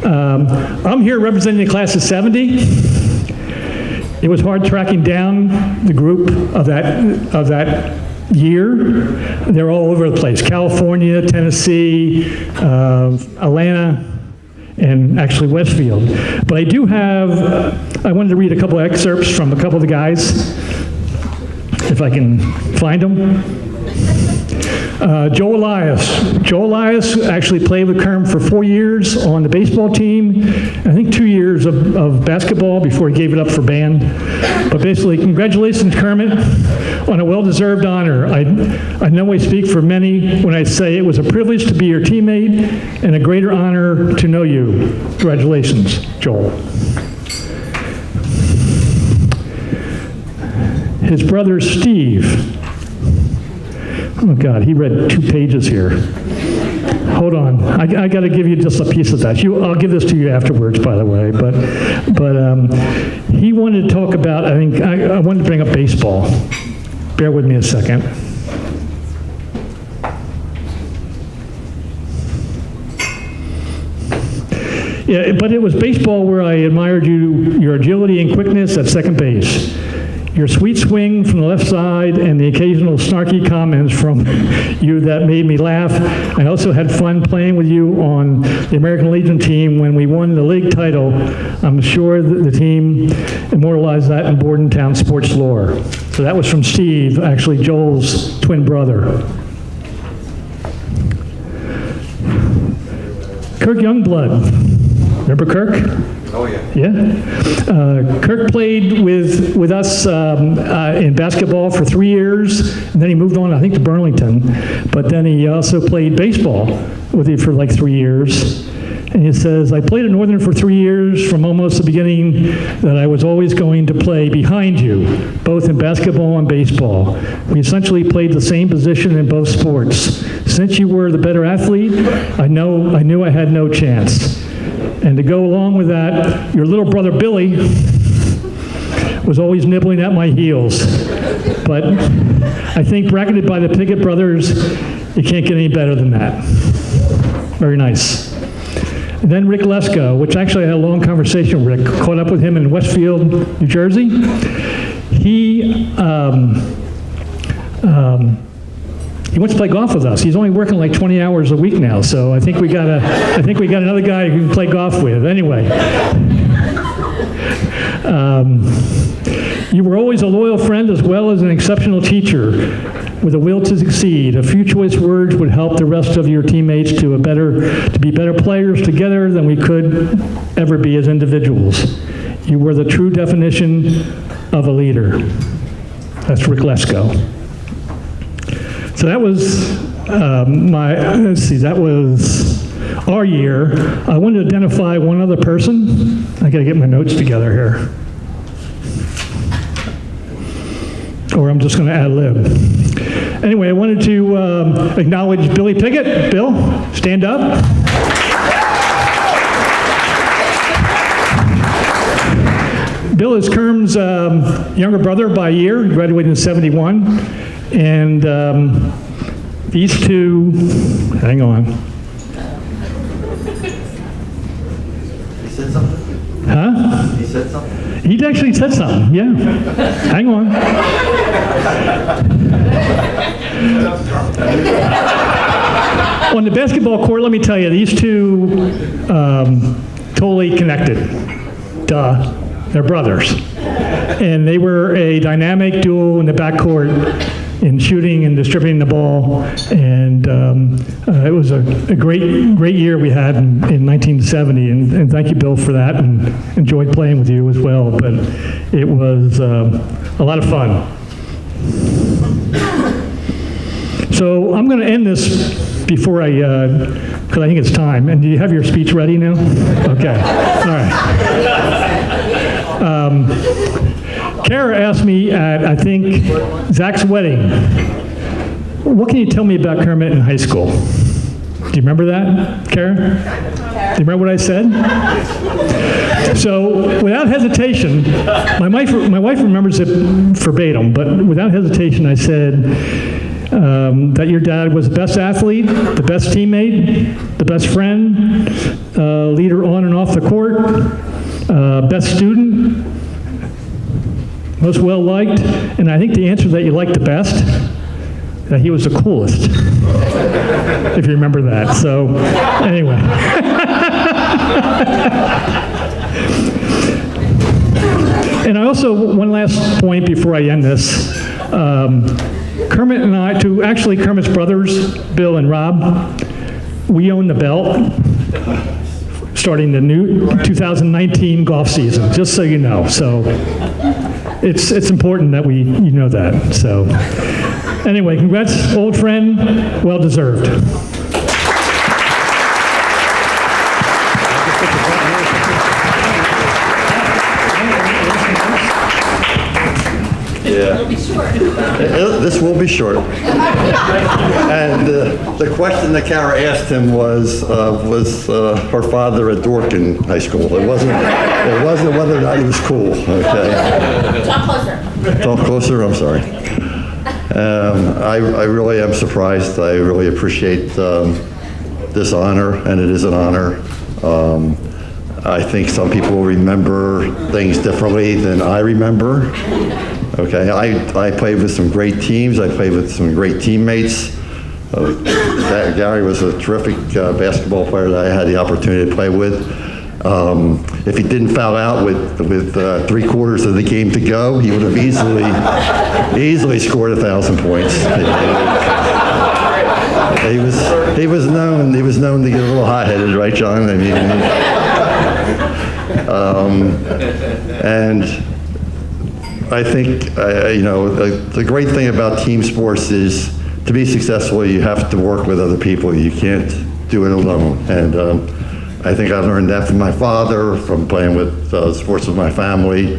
I'm here representing the class of 70. It was hard tracking down the group of that year. They're all over the place: California, Tennessee, Atlanta, and actually Westfield. But I do have, I wanted to read a couple of excerpts from a couple of the guys, if I can find them. Joe Elias. Joe Elias actually played with Kerm for 4 years on the baseball team. I think 2 years of basketball before he gave it up for band. But basically, congratulations, Kermit, on a well-deserved honor. I know I speak for many when I say it was a privilege to be your teammate and a greater honor to know you. Congratulations, Joel. His brother, Steve. Oh God, he read 2 pages here. Hold on, I got to give you just a piece of that. I'll give this to you afterwards, by the way. But he wanted to talk about. I think I wanted to bring up baseball. Bear with me a second. Yeah, but it was baseball where I admired your agility and quickness at second base. Your sweet swing from the left side and the occasional snarky comments from you that made me laugh. I also had fun playing with you on the American Legion team when we won the league title. I'm sure that the team immortalized that in Bordentown sports lore. So that was from Steve, actually Joel's twin brother. Kirk Youngblood. Remember Kirk? Oh, yeah. Yeah? Kirk played with us in basketball for 3 years, and then he moved on, I think, to Burlington. But then he also played baseball with you for like 3 years. And he says, I played at Northern for 3 years from almost the beginning that I was always going to play behind you, both in basketball and baseball. We essentially played the same position in both sports. Since you were the better athlete, I knew I had no chance. And to go along with that, your little brother Billy was always nibbling at my heels. But I think bracketed by the Pickett brothers, you can't get any better than that. Very nice. And then Rick Lesko, which actually I had a long conversation with Rick, caught up with him in Westfield, New Jersey. He wants to play golf with us. He's only working like 20 hours a week now, so I think we got another guy who can play golf with. Anyway, you were always a loyal friend as well as an exceptional teacher with a will to succeed. A few choice words would help the rest of your teammates to be better players together than we could ever be as individuals. You were the true definition of a leader. That's Rick Lesko. So that was that was our year. I wanted to identify one other person. I gotta get my notes together here. Or I'm just gonna ad lib. Anyway, I wanted to acknowledge Billy Pickett. Bill, stand up. Bill is Kerm's younger brother by a year. He graduated in '71. And these two, hang on. He said something? Huh? He said something? He actually said something, yeah. Hang on. On the basketball court, let me tell you, these two totally connected. Duh. They're brothers. And they were a dynamic duo in the backcourt in shooting and distributing the ball. And it was a great year we had in 1970. And thank you, Bill, for that. And enjoyed playing with you as well. But it was a lot of fun. So I'm going to end this before because I think it's time. And do you have your speech ready now? Okay. All right. Kara asked me at, I think, Zach's wedding, what can you tell me about Kermit in high school? Do you remember that, Kara? Do you remember what I said? So, without hesitation, my wife remembers it verbatim, but without hesitation I said that your dad was the best athlete, the best teammate, the best friend, leader on and off the court, best student, most well-liked, and I think the answer that you liked the best, that he was the coolest, if you remember that. So, anyway. And I also, one last point before I end this, Kermit and I, Kermit's brothers, Bill and Rob, we own the belt starting the new 2019 golf season, just so you know. So it's important that you know that. So anyway, congrats, old friend, well deserved. Yeah. This will be short. And the question that Kara asked him was her father at Dorkin High School. It wasn't whether or not he was cool. Okay. Talk closer. Talk closer. I'm sorry. I really am surprised. I really appreciate this honor, and it is an honor. I think some people remember things differently than I remember. Okay, I played with some great teams. I played with some great teammates. Gary was a terrific basketball player that I had the opportunity to play with. If he didn't foul out with 3/4 of the game to go, he would have easily scored 1,000 points. He was known to get a little hot-headed, right, John? I mean, and I think, the great thing about team sports is to be successful, you have to work with other people. You can't do it alone. And I think I learned that from my father, from playing with sports with my family.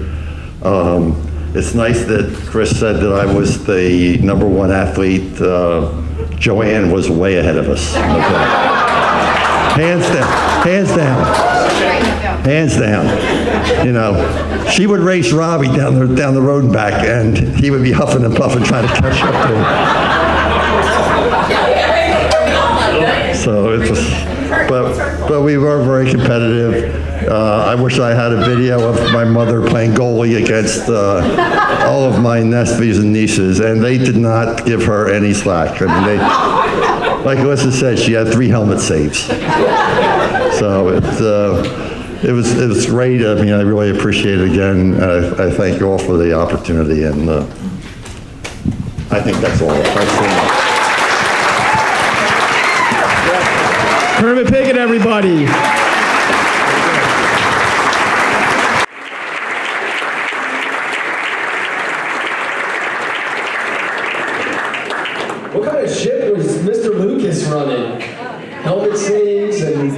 It's nice that Chris said that I was the #1 athlete. Joanne was way ahead of us. Okay. Hands down. She would race Robbie down the road and back, and he would be huffing and puffing trying to catch up to him. So it was, but we were very competitive. I wish I had a video of my mother playing goalie against all of my nephews and nieces, and they did not give her any slack. I mean, like Alyssa said, she had 3 helmet saves. So it was great. I mean, I really appreciate it again. I thank you all for the opportunity, and I think that's all. Thanks so much. Kermit Pickett, everybody. What kind of ship was Mr. Lucas running? Helmet sleeves and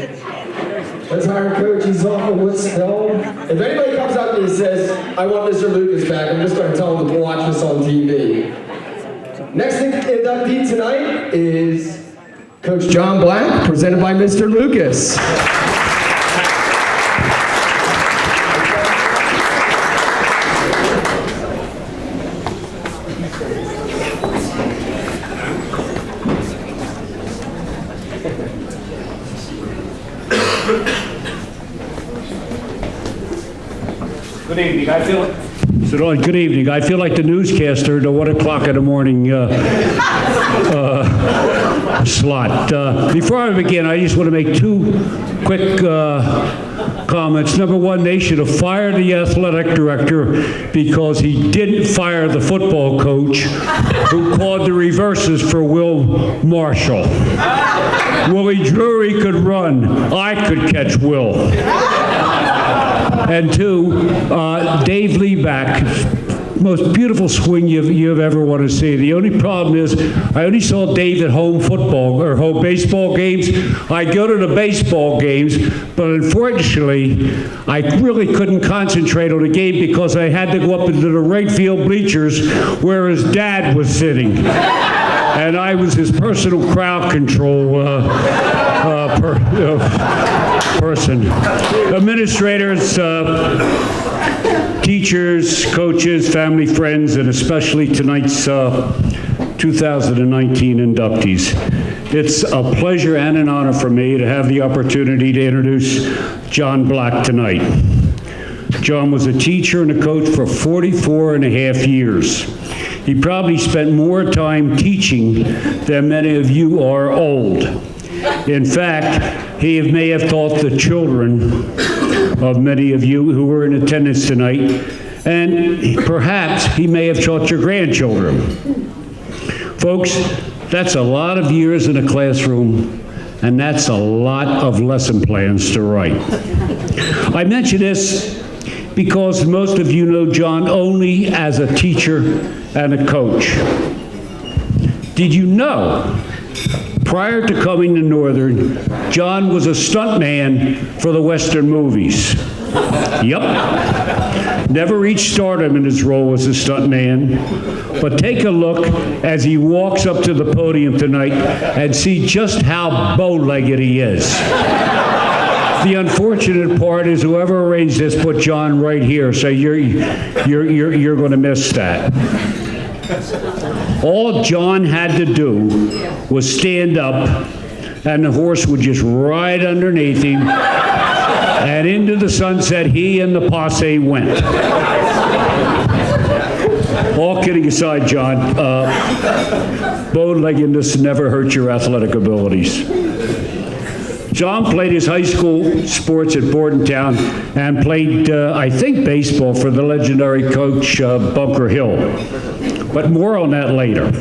let's hire a coach. He's off of what's hell. If anybody comes up to me and says, I want Mr. Lucas back, I'm just going to tell them to watch this on TV. Next inductee tonight is Coach John Black, presented by Mr. Lucas. Good evening. Good evening. I feel like the newscaster at the 1 o'clock in the morning slot. Before I begin, I just want to make two quick comments. Number one, they should have fired the athletic director because he didn't fire the football coach who called the reverses for Will Marshall. Willie Drury could run. I could catch Will. And two, Dave Liebeck, most beautiful swing you've ever want to see. The only problem is I only saw Dave at home baseball games. I go to the baseball games, but unfortunately, I really couldn't concentrate on the game because I had to go up into the right field bleachers where his dad was sitting. And I was his personal crowd control person. Administrators, teachers, coaches, family, friends, and especially tonight's 2019 inductees. It's a pleasure and an honor for me to have the opportunity to introduce John Black tonight. John was a teacher and a coach for 44 and a half years. He probably spent more time teaching than many of you are old. In fact, he may have taught the children of many of you who were in attendance tonight, and perhaps he may have taught your grandchildren. Folks, that's a lot of years in a classroom, and that's a lot of lesson plans to write. I mention this because most of you know John only as a teacher and a coach. Did you know, prior to coming to Northern, John was a stuntman for the Western movies? Yep. Never reached stardom in his role as a stuntman, but take a look as he walks up to the podium tonight and see just how bow-legged he is. The unfortunate part is whoever arranged this put John right here, so you're going to miss that. All John had to do was stand up, and the horse would just ride underneath him, and into the sunset he and the posse went. All kidding aside, John, bow-leggedness never hurt your athletic abilities. John played his high school sports at Bordentown and played, I think, baseball for the legendary coach Bunker Hill. But more on that later.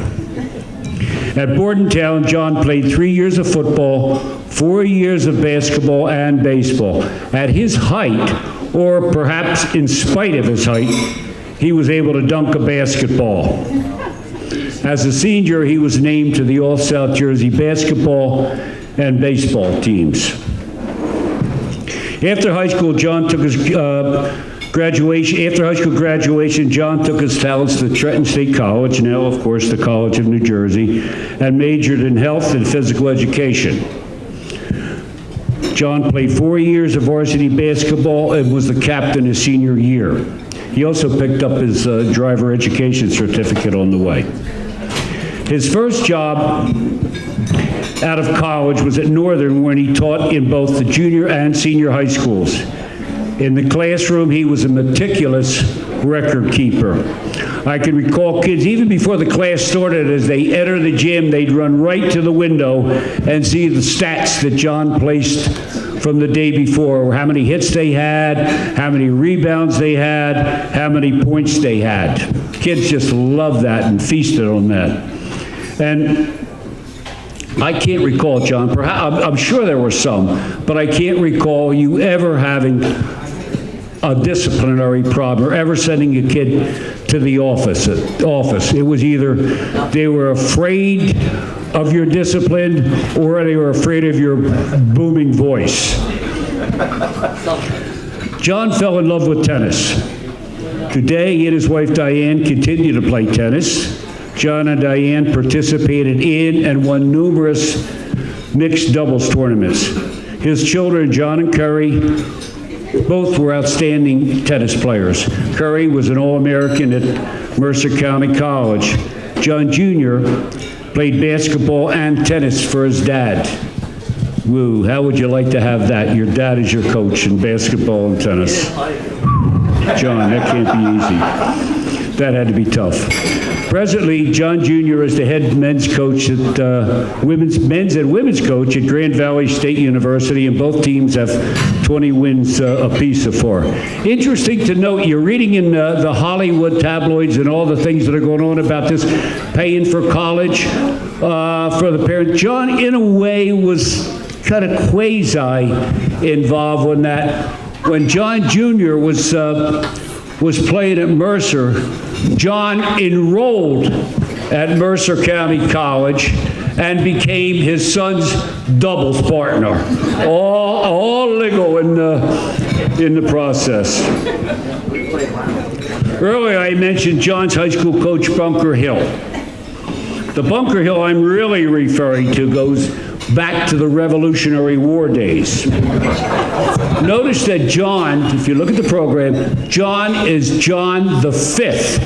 At Bordentown, John played 3 years of football, 4 years of basketball and baseball. At his height, or perhaps in spite of his height, he was able to dunk a basketball. As a senior, he was named to the All-South Jersey basketball and baseball teams. After high school, John took his graduation, John took his talents to Trenton State College, now of course the College of New Jersey, and majored in health and physical education. John played 4 years of varsity basketball and was the captain his senior year. He also picked up his driver education certificate on the way. His first job out of college was at Northern, when he taught in both the junior and senior high schools. In the classroom, he was a meticulous record keeper. I can recall kids, even before the class started, as they enter the gym, they'd run right to the window and see the stats that John placed from the day before, how many hits they had, how many rebounds they had, how many points they had. Kids just loved that and feasted on that. And I can't recall, John, perhaps, I'm sure there were some, but I can't recall you ever having a disciplinary problem or ever sending a kid to the office. It was either they were afraid of your discipline or they were afraid of your booming voice. John fell in love with tennis. Today, he and his wife Diane continue to play tennis. John and Diane participated in and won numerous mixed doubles tournaments. His children, John and Kerry, both were outstanding tennis players. Kerry was an All-American at Mercer County College. John Jr. played basketball and tennis for his dad. Woo, how would you like to have that? Your dad is your coach in basketball and tennis. John, that can't be easy. That had to be tough. Presently, John Jr. is the head men's coach at men's and women's coach at Grand Valley State University, and both teams have 20 wins apiece so far. Interesting to note, you're reading in the Hollywood tabloids and all the things that are going on about this paying for college for the parents. John, in a way, was kind of quasi involved in that. When John Jr. was playing at Mercer, John enrolled at Mercer County College and became his son's doubles partner. All legal in the process. Earlier I mentioned John's high school coach, Bunker Hill. The Bunker Hill I'm really referring to goes back to the Revolutionary War days. Notice that John, if you look at the program, John is John the Fifth.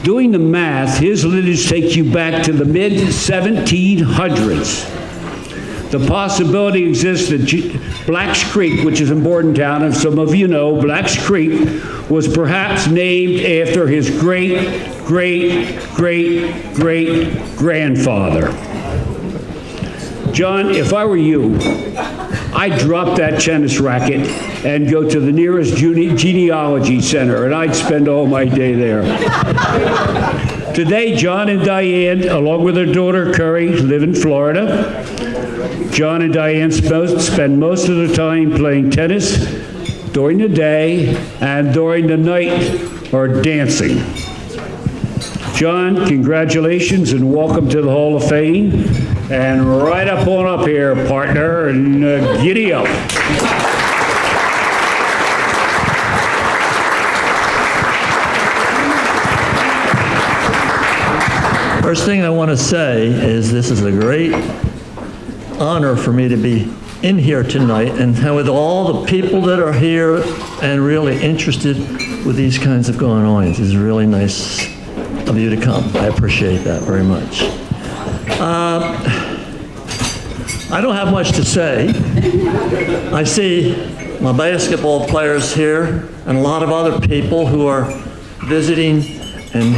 Doing the math, his lineage takes you back to the mid-1700s. The possibility exists that Black's Creek, which is in Bordentown, and some of you know, Black's Creek was perhaps named after his great-great-great-great-grandfather. John, if I were you, I'd drop that tennis racket and go to the nearest genealogy center, and I'd spend all my day there. Today, John and Diane, along with their daughter, Kari, live in Florida. John and Diane spend most of their time playing tennis during the day, and during the night are dancing. John, congratulations and welcome to the Hall of Fame. And right up on up here, partner, and giddy up. First thing I want to say is this is a great honor for me to be in here tonight, and with all the people that are here and really interested with these kinds of going on. It's really nice of you to come. I appreciate that very much. I don't have much to say. I see my basketball players here and a lot of other people who are visiting, and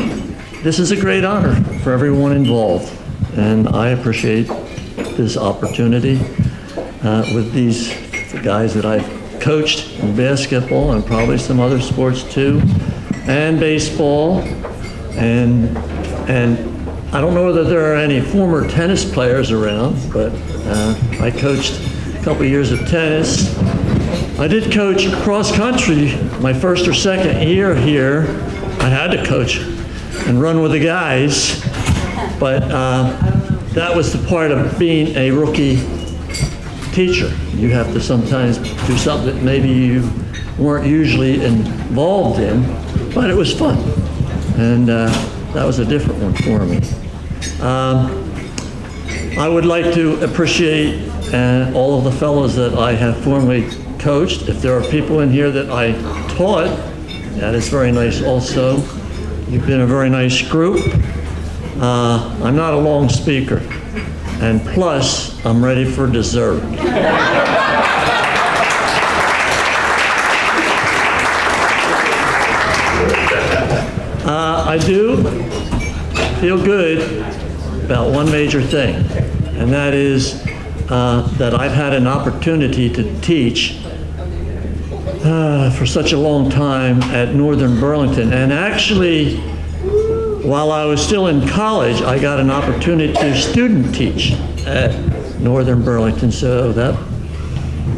this is a great honor for everyone involved. And I appreciate this opportunity with these guys that I've coached in basketball and probably some other sports too, and baseball, and I don't know whether there are any former tennis players around, but I coached a couple years of tennis. I did coach cross country my first or second year here. I had to coach and run with the guys, but that was the part of being a rookie teacher. You have to sometimes do something that maybe you weren't usually involved in, but it was fun. And that was a different one for me. I would like to appreciate all of the fellows that I have formerly coached. If there are people in here that I taught, that is very nice also. You've been a very nice group. I'm not a long speaker. And plus, I'm ready for dessert. I do feel good about one major thing, and that is that I've had an opportunity to teach for such a long time at Northern Burlington. And actually, while I was still in college, I got an opportunity to student teach at Northern Burlington, so that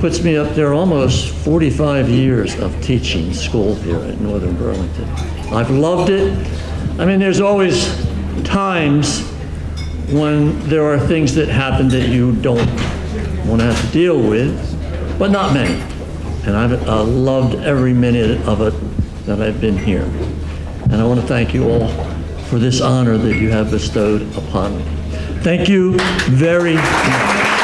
puts me up there almost 45 years of teaching school here at Northern Burlington. I've loved it. I mean, there's always times when there are things that happen that you don't want to have to deal with, but not many. And I've loved every minute of it that I've been here. And I want to thank you all for this honor that you have bestowed upon me. Thank you very much.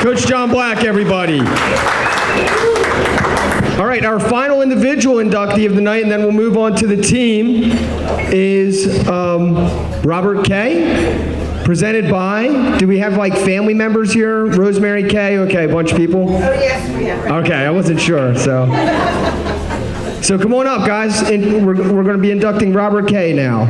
Coach John Black, everybody. All right, our final individual inductee of the night, and then we'll move on to the team, is Robert K, presented by, do we have like family members here? Rosemary K, okay, a bunch of people? Oh, yes, we have. Okay, I wasn't sure, so come on up, guys, and we're going to be inducting Robert K now.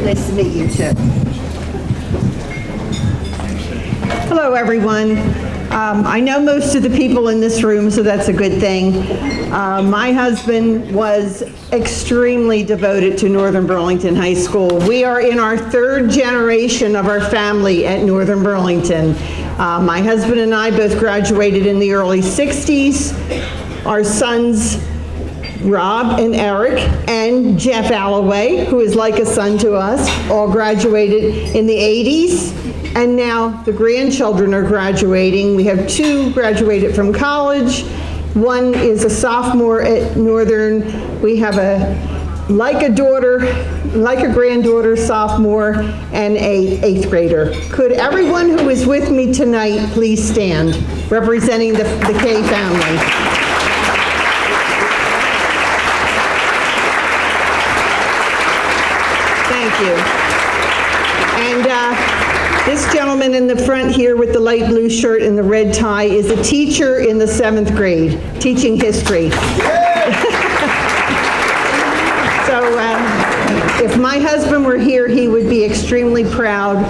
Nice to meet you too. Hello, everyone. I know most of the people in this room, so that's a good thing. My husband was extremely devoted to Northern Burlington High School. We are in our third generation of our family at Northern Burlington. My husband and I both graduated in the early 60s. Our sons, Rob and Eric and Jeff Alloway, who is like a son to us, all graduated in the 80s, and now the grandchildren are graduating. We have two graduated from college. One is a sophomore at Northern. We have a granddaughter sophomore and a 8th grader. Could everyone who is with me tonight please stand, representing the K family? Thank you. And this gentleman in the front here with the light blue shirt and the red tie is a teacher in the 7th grade, teaching history. So if my husband were here, he would be extremely proud.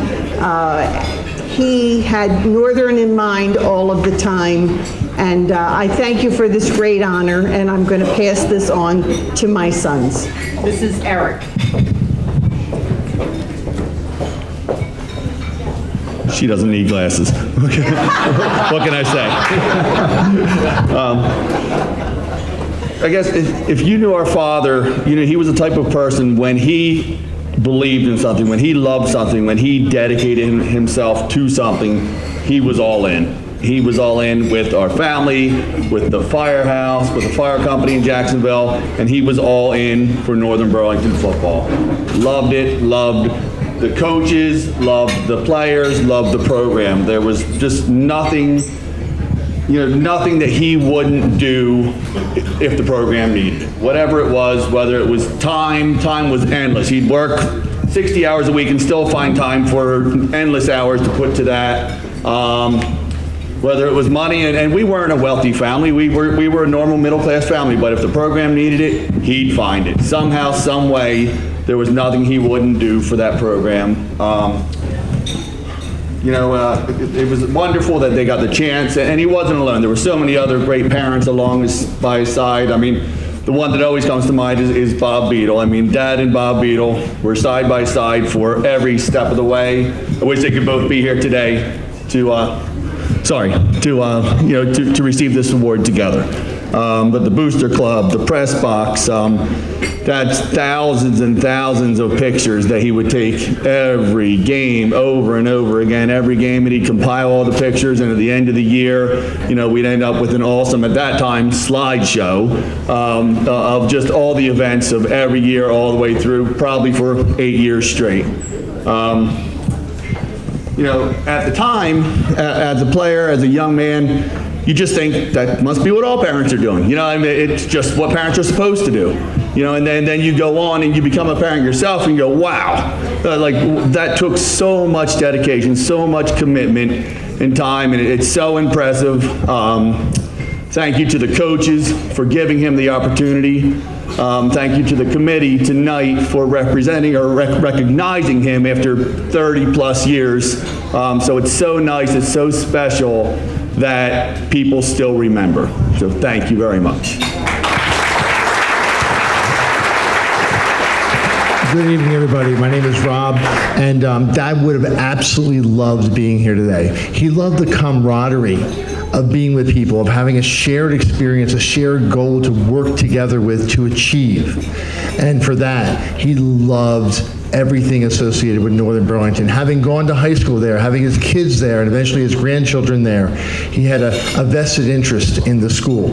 He had Northern in mind all of the time. And I thank you for this great honor, and I'm going to pass this on to my sons. This is Eric. She doesn't need glasses. What can I say? I guess if you knew our father, you know, he was the type of person when he believed in something, when he loved something, when he dedicated himself to something, he was all in. He was all in with our family, with the firehouse, with the fire company in Jacksonville, and he was all in for Northern Burlington football. Loved it, loved the coaches, loved the players, loved the program. There was just nothing, nothing that he wouldn't do if the program needed it. Whatever it was, whether it was time was endless. He'd work 60 hours a week and still find time for endless hours to put to that. Whether it was money, and we weren't a wealthy family, we were a normal middle-class family, but if the program needed it, he'd find it. Somehow, some way, there was nothing he wouldn't do for that program. It was wonderful that they got the chance, and he wasn't alone. There were so many other great parents by his side. I mean, the one that always comes to mind is Bob Beadle. I mean, Dad and Bob Beadle were side by side for every step of the way. I wish they could both be here today to receive this award together. But the Booster Club, the press box, that's thousands and thousands of pictures that he would take every game over and over again, every game, and he'd compile all the pictures, and at the end of the year, we'd end up with an awesome, at that time, slideshow of just all the events of every year all the way through, probably for 8 years straight. At the time, as a player, as a young man, you just think that must be what all parents are doing. It's just what parents are supposed to do. And then you go on and you become a parent yourself and you go, wow, that took so much dedication, so much commitment and time, and it's so impressive. Thank you to the coaches for giving him the opportunity. Thank you to the committee tonight for representing or recognizing him after 30-plus years. So it's so nice, it's so special that people still remember. So thank you very much. Good evening, everybody. My name is Rob, and Dad would have absolutely loved being here today. He loved the camaraderie of being with people, of having a shared experience, a shared goal to work together with to achieve. And for that, he loved everything associated with Northern Burlington. Having gone to high school there, having his kids there, and eventually his grandchildren there, he had a vested interest in the school.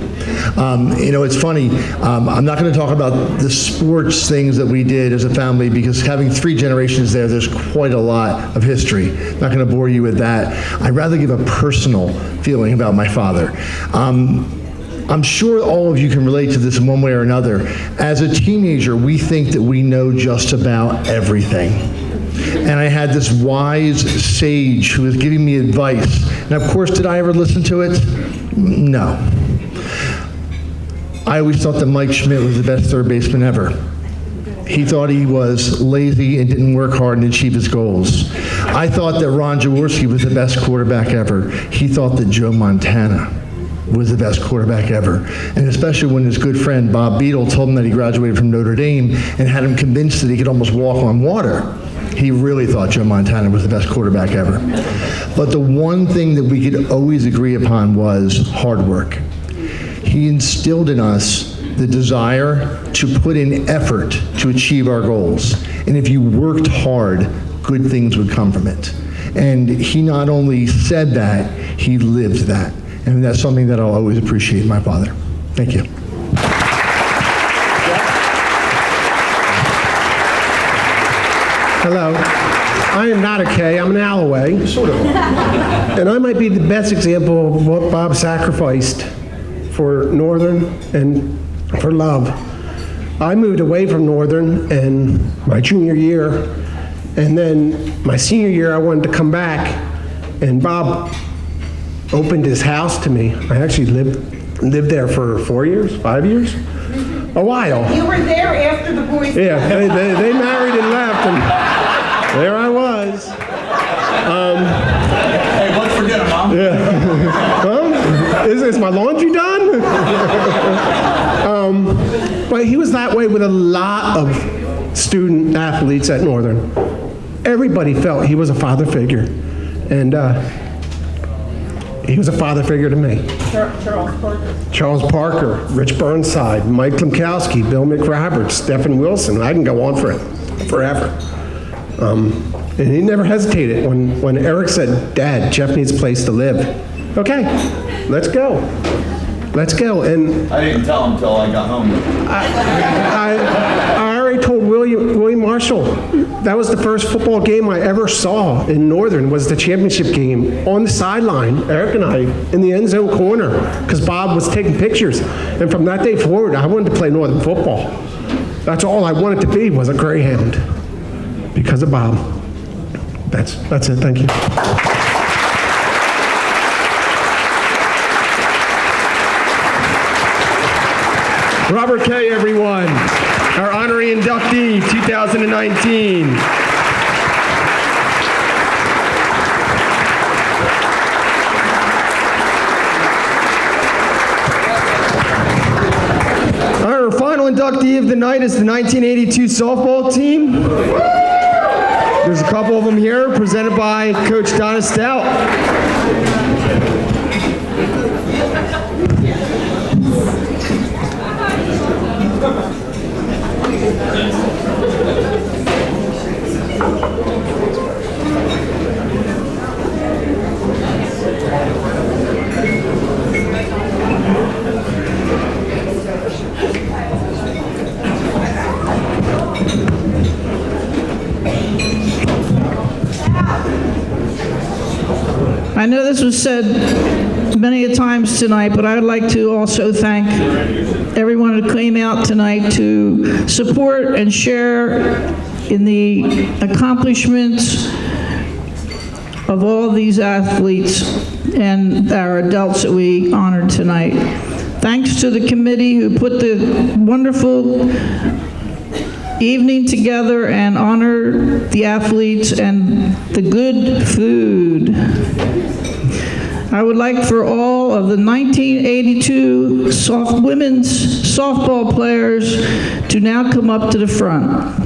You know, it's funny, I'm not going to talk about the sports things that we did as a family because having 3 generations there, there's quite a lot of history. I'm not going to bore you with that. I'd rather give a personal feeling about my father. I'm sure all of you can relate to this in one way or another. As a teenager, we think that we know just about everything. And I had this wise sage who was giving me advice. And of course, did I ever listen to it? No. I always thought that Mike Schmidt was the best third baseman ever. He thought he was lazy and didn't work hard and achieve his goals. I thought that Ron Jaworski was the best quarterback ever. He thought that Joe Montana was the best quarterback ever. And especially when his good friend Bob Beadle told him that he graduated from Notre Dame and had him convinced that he could almost walk on water. He really thought Joe Montana was the best quarterback ever. But the one thing that we could always agree upon was hard work. He instilled in us the desire to put in effort to achieve our goals. And if you worked hard, good things would come from it. And he not only said that, he lived that. And that's something that I'll always appreciate in my father. Thank you. Hello. I am not a K, I'm an Alloway. Sort of. And I might be the best example of what Bob sacrificed for Northern and for love. I moved away from Northern in my junior year, and then my senior year I wanted to come back, and Bob opened his house to me. I actually lived there for 4 years, 5 years, a while. You were there after the boys. Yeah, they married and left, and there I was. Hey, what's for dinner, Mom? Yeah. Huh? Is my laundry done? But he was that way with a lot of student athletes at Northern. Everybody felt he was a father figure, and he was a father figure to me. Charles Parker. Charles Parker, Rich Burnside, Mike Klimkowski, Bill McRoberts, Stephen Wilson. I can go on forever. And he never hesitated when Eric said, "Dad, Jeff needs a place to live." Okay, let's go. Let's go. And I didn't tell him until I got home. I already told Willie Marshall, that was the first football game I ever saw in Northern, was the championship game on the sideline, Eric and I, in the end zone corner, because Bob was taking pictures. And from that day forward, I wanted to play Northern football. That's all I wanted to be, was a Greyhound, because of Bob. That's it, thank you. Robert K, everyone, our honorary inductee, 2019. Our final inductee of the night is the 1982 softball team. There's a couple of them here, presented by Coach Donna Stout. I know this was said many a times tonight, but I would like to also thank everyone who came out tonight to support and share in the accomplishments of all these athletes and our adults that we honored tonight. Thanks to the committee who put the wonderful evening together and honor the athletes and the good food. I would like for all of the 1982 women's softball players to now come up to the front.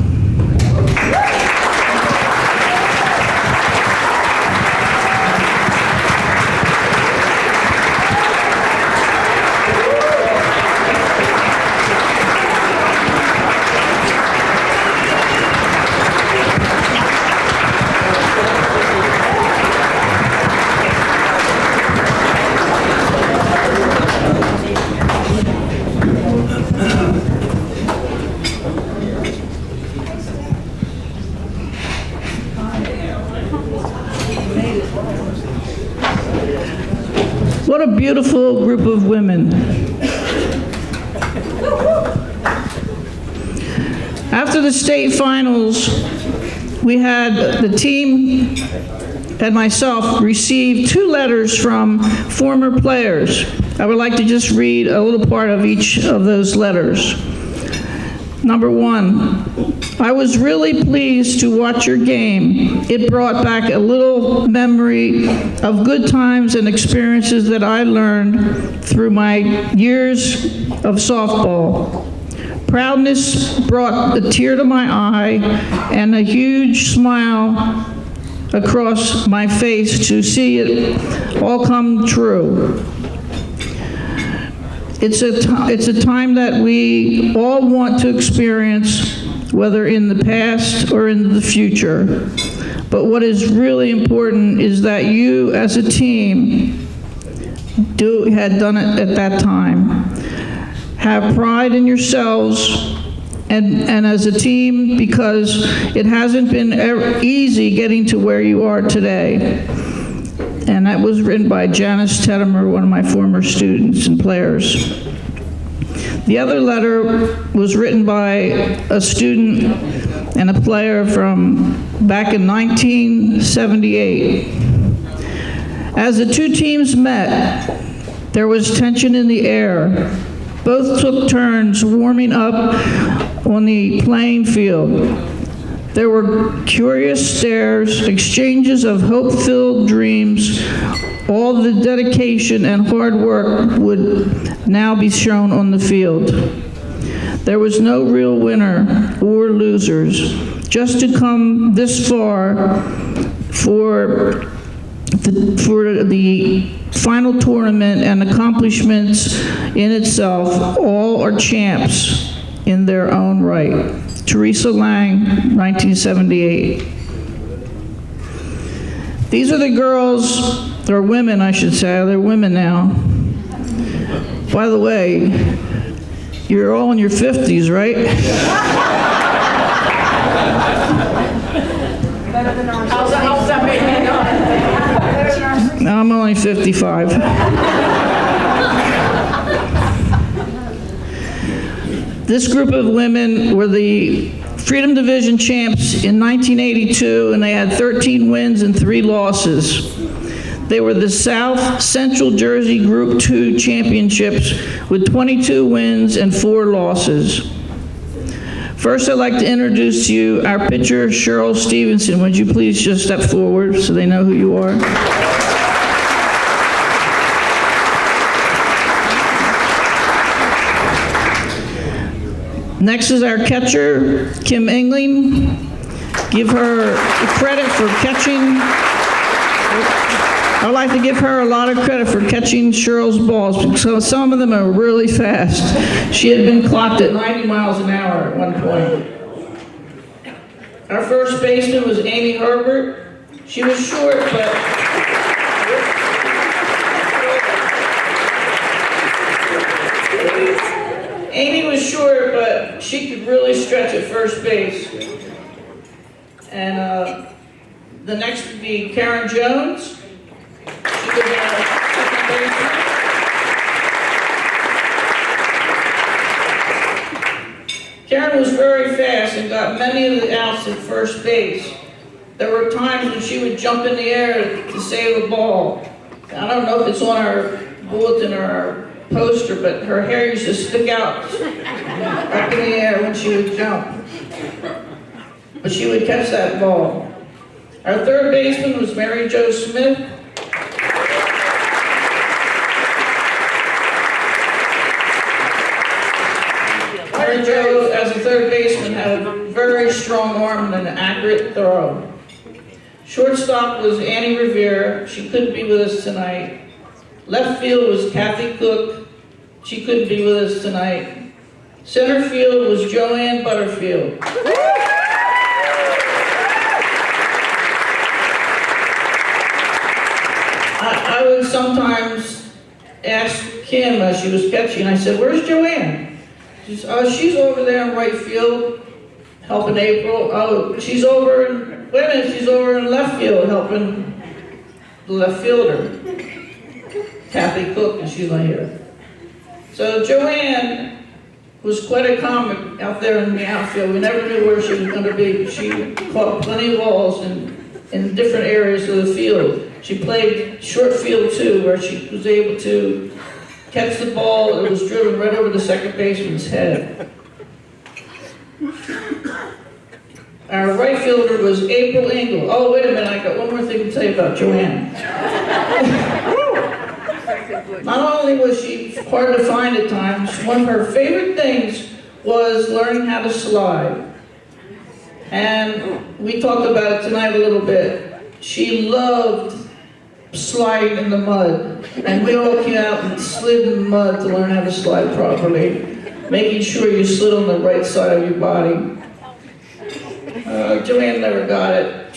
What a beautiful group of women. After the state finals, we had the team and myself received 2 letters from former players. I would like to just read a little part of each of those letters. Number 1, I was really pleased to watch your game. It brought back a little memory of good times and experiences that I learned through my years of softball. Proudness brought a tear to my eye and a huge smile across my face to see it all come true. It's a time that we all want to experience, whether in the past or in the future. But what is really important is that you as a team had done it at that time. Have pride in yourselves and as a team, because it hasn't been easy getting to where you are today. And that was written by Janice Teddemer, one of my former students and players. The other letter was written by a student and a player from back in 1978. As the 2 teams met, there was tension in the air. Both took turns warming up on the playing field. There were curious stares, exchanges of hope-filled dreams. All the dedication and hard work would now be shown on the field. There was no real winner or losers. Just to come this far for the final tournament and accomplishments in itself, all are champs in their own right. Teresa Lang, 1978. These are the girls, or women I should say, they're women now. By the way, you're all in your 50s, right? How's that make me know? No, I'm only 55. This group of women were the Freedom Division champs in 1982, and they had 13 wins and 3 losses. They were the South Central Jersey Group 2 championships with 22 wins and 4 losses. First, I'd like to introduce to you our pitcher, Cheryl Stevenson. Would you please just step forward so they know who you are? Next is our catcher, Kim Engling. Give her credit for catching. I'd like to give her a lot of credit for catching Cheryl's balls, because some of them are really fast. She had been clocked at 90 miles an hour at one point. Our first baseman was Amy Herbert. She was short, but Amy was short, but she could really stretch at first base. And the next would be Karen Jones. She was second baseman. Karen was very fast and got many of the outs at first base. There were times when she would jump in the air to save a ball. I don't know if it's on our bulletin or our poster, but her hair used to stick out up in the air when she would jump. But she would catch that ball. Our third baseman was Mary Jo Smith. Mary Jo, as a third baseman, had a very strong arm and an accurate throw. Shortstop was Annie Revere. She couldn't be with us tonight. Left field was Kathy Cook. She couldn't be with us tonight. Center field was Joanne Butterfield. I would sometimes ask Kim as she was catching, I said, "Where's Joanne?" She said, "Oh, she's over there in right field, helping April. Oh, she's over in, wait a minute, she's over in left field, helping the left fielder, Kathy Cook, and she's not here." So Joanne was quite a comic out there in the outfield. We never knew where she was going to be. She caught plenty of balls in different areas of the field. She played short field too, where she was able to catch the ball that was driven right over the second baseman's head. Our right fielder was April Engel. Oh, wait a minute, I got one more thing to tell you about Joanne. Not only was she hard to find at times, one of her favorite things was learning how to slide. And we talked about it tonight a little bit. She loved sliding in the mud. And we all came out and slid in the mud to learn how to slide properly, making sure you slid on the right side of your body. Joanne never got it.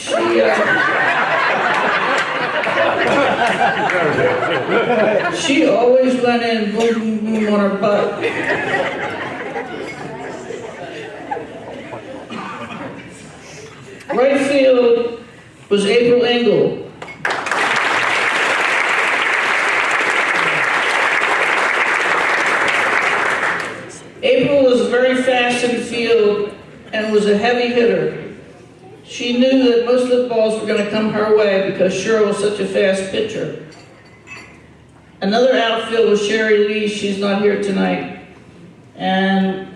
She always went in boom, boom, boom on her butt. Right field was April Engel. April was very fast in the field and was a heavy hitter. She knew that most of the balls were going to come her way because Cheryl was such a fast pitcher. Another outfield was Sherry Lee. She's not here tonight. And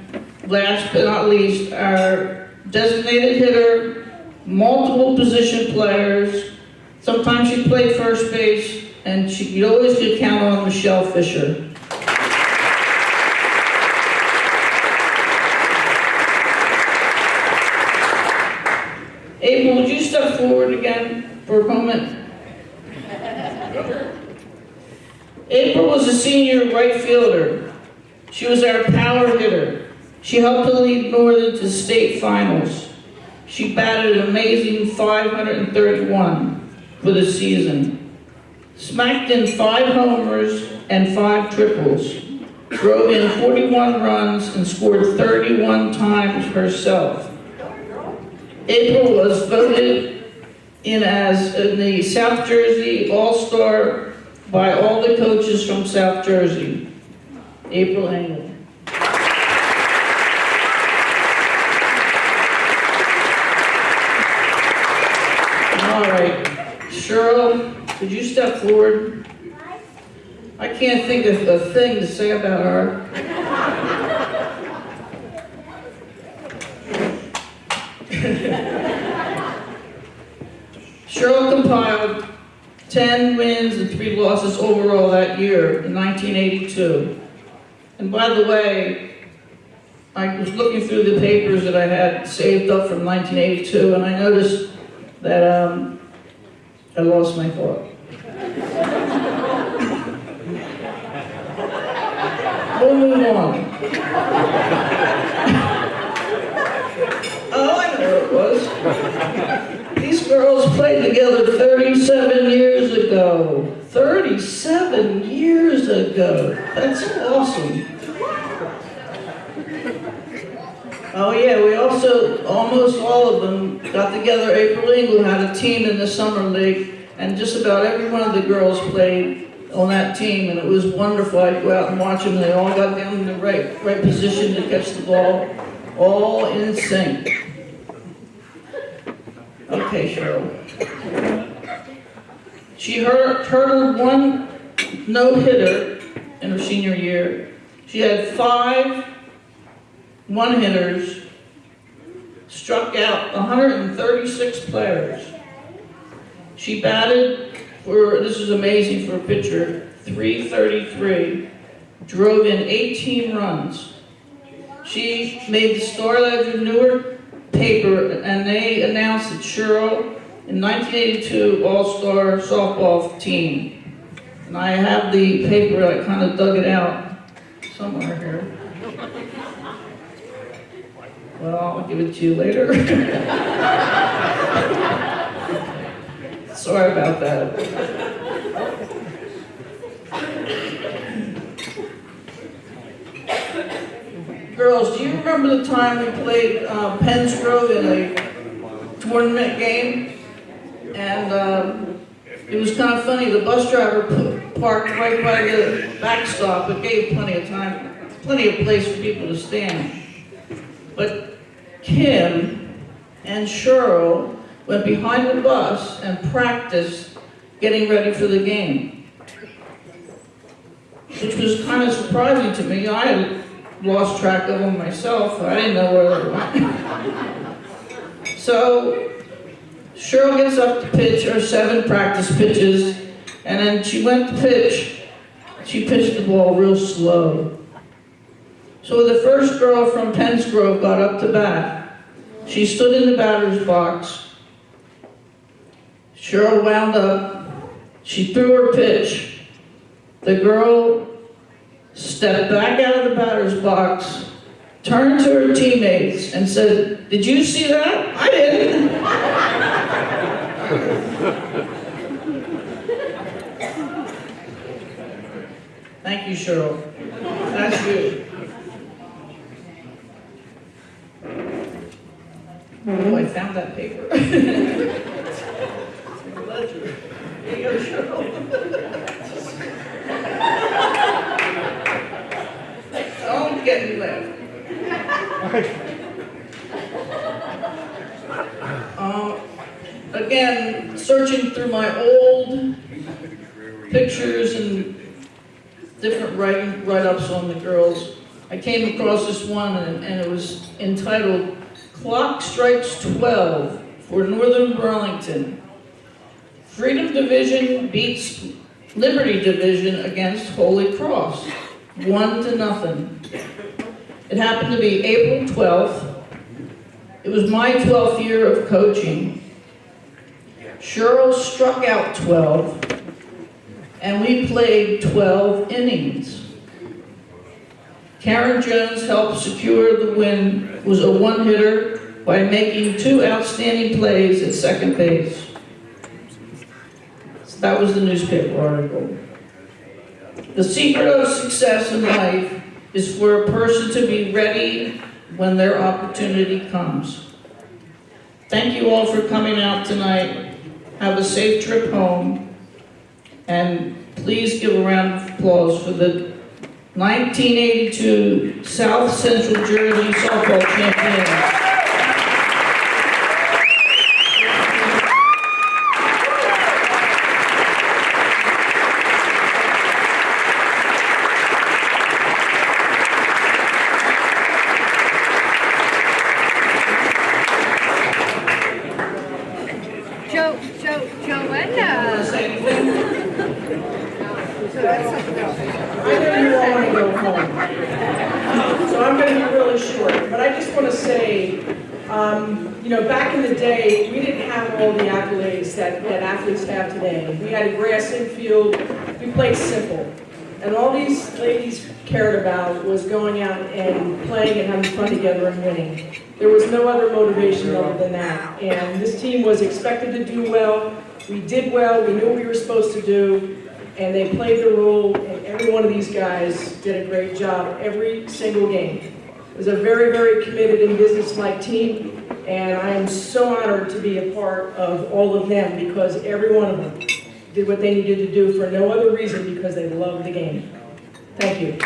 last but not least, our designated hitter, multiple position players. Sometimes she played first base, and you always could count on Michelle Fisher. April, would you step forward again for a moment? April was a senior right fielder. She was our power hitter. She helped to lead Northern to state finals. She batted an amazing 531 for the season. Smacked in 5 homers and 5 triples. Drove in 41 runs and scored 31 times herself. April was voted in as the South Jersey All-Star by all the coaches from South Jersey. April Engel. All right, Cheryl, could you step forward? I can't think of a thing to say about her. Cheryl compiled 10 wins and 3 losses overall that year in 1982. And by the way, I was looking through the papers that I had saved up from 1982, and I noticed that I lost my thought. We'll move on. Oh, I know what it was. These girls played together 37 years ago. 37 years ago. That's awesome. Oh yeah, we also, almost all of them got together. April Engel had a team in the summer league, and just about every one of the girls played on that team, and it was wonderful. I'd go out and watch them. They all got down in the right position to catch the ball, all in sync. Okay, Cheryl. She hurdled 1 no-hitter in in her senior year. She had 5 one-hitters, struck out 136 players. She batted for, this is amazing for a pitcher, .333, drove in 18 runs. She made the Star Ledger Newark paper, and they announced that Cheryl in 1982 All-Star softball team. And I have the paper, I kind of dug it out somewhere here. Well, I'll give it to you later. Sorry about that. Girls, do you remember the time we played Pensgrove in a tournament game? And it was kind of funny, the bus driver parked right by the backstop. It gave plenty of time, plenty of place for people to stand. But Kim and Cheryl went behind the bus and practiced getting ready for the game, which was kind of surprising to me. I had lost track of them myself. I didn't know where they went. So Cheryl gets up to pitch her 7 practice pitches, and then she went to pitch. She pitched the ball real slow. So the first girl from Pensgrove got up to bat. She stood in the batter's box. Cheryl wound up. She threw her pitch. The girl stepped back out of the batter's box, turned to her teammates, and said, "Did you see that? I didn't." Thank you, Cheryl. That's you. Oh, I found that paper. Ledger. Here you go, Cheryl. Don't get me laughing. Again, searching through my old pictures and different write-ups on the girls, I came across this one, and it was entitled "Clock Strikes 12 for Northern Burlington. Freedom Division beats Liberty Division against Holy Cross, 1-0. It happened to be April 12th. It was my 12th year of coaching. Cheryl struck out 12, and we played 12 innings. Karen Jones helped secure the win, was a one-hitter by making 2 outstanding plays at second base. So that was the newspaper article. The secret of success in life is for a person to be ready when their opportunity comes. Thank you all for coming out tonight. Have a safe trip home. And please give a round of applause for the 1982 South Central Jersey softball champions. Back in the day, we didn't have all the accolades that athletes have today. We had a grass infield, we played simple. And all these ladies cared about was going out and playing and having fun together and winning. There was no other motivation other than that. And this team was expected to do well. We did well, we knew what we were supposed to do, and they played their role, and every one of these guys did a great job every single game. It was a very, very committed and business-like team. And I am so honored to be a part of all of them because every one of them did what they needed to do for no other reason because they loved the game. Thank you.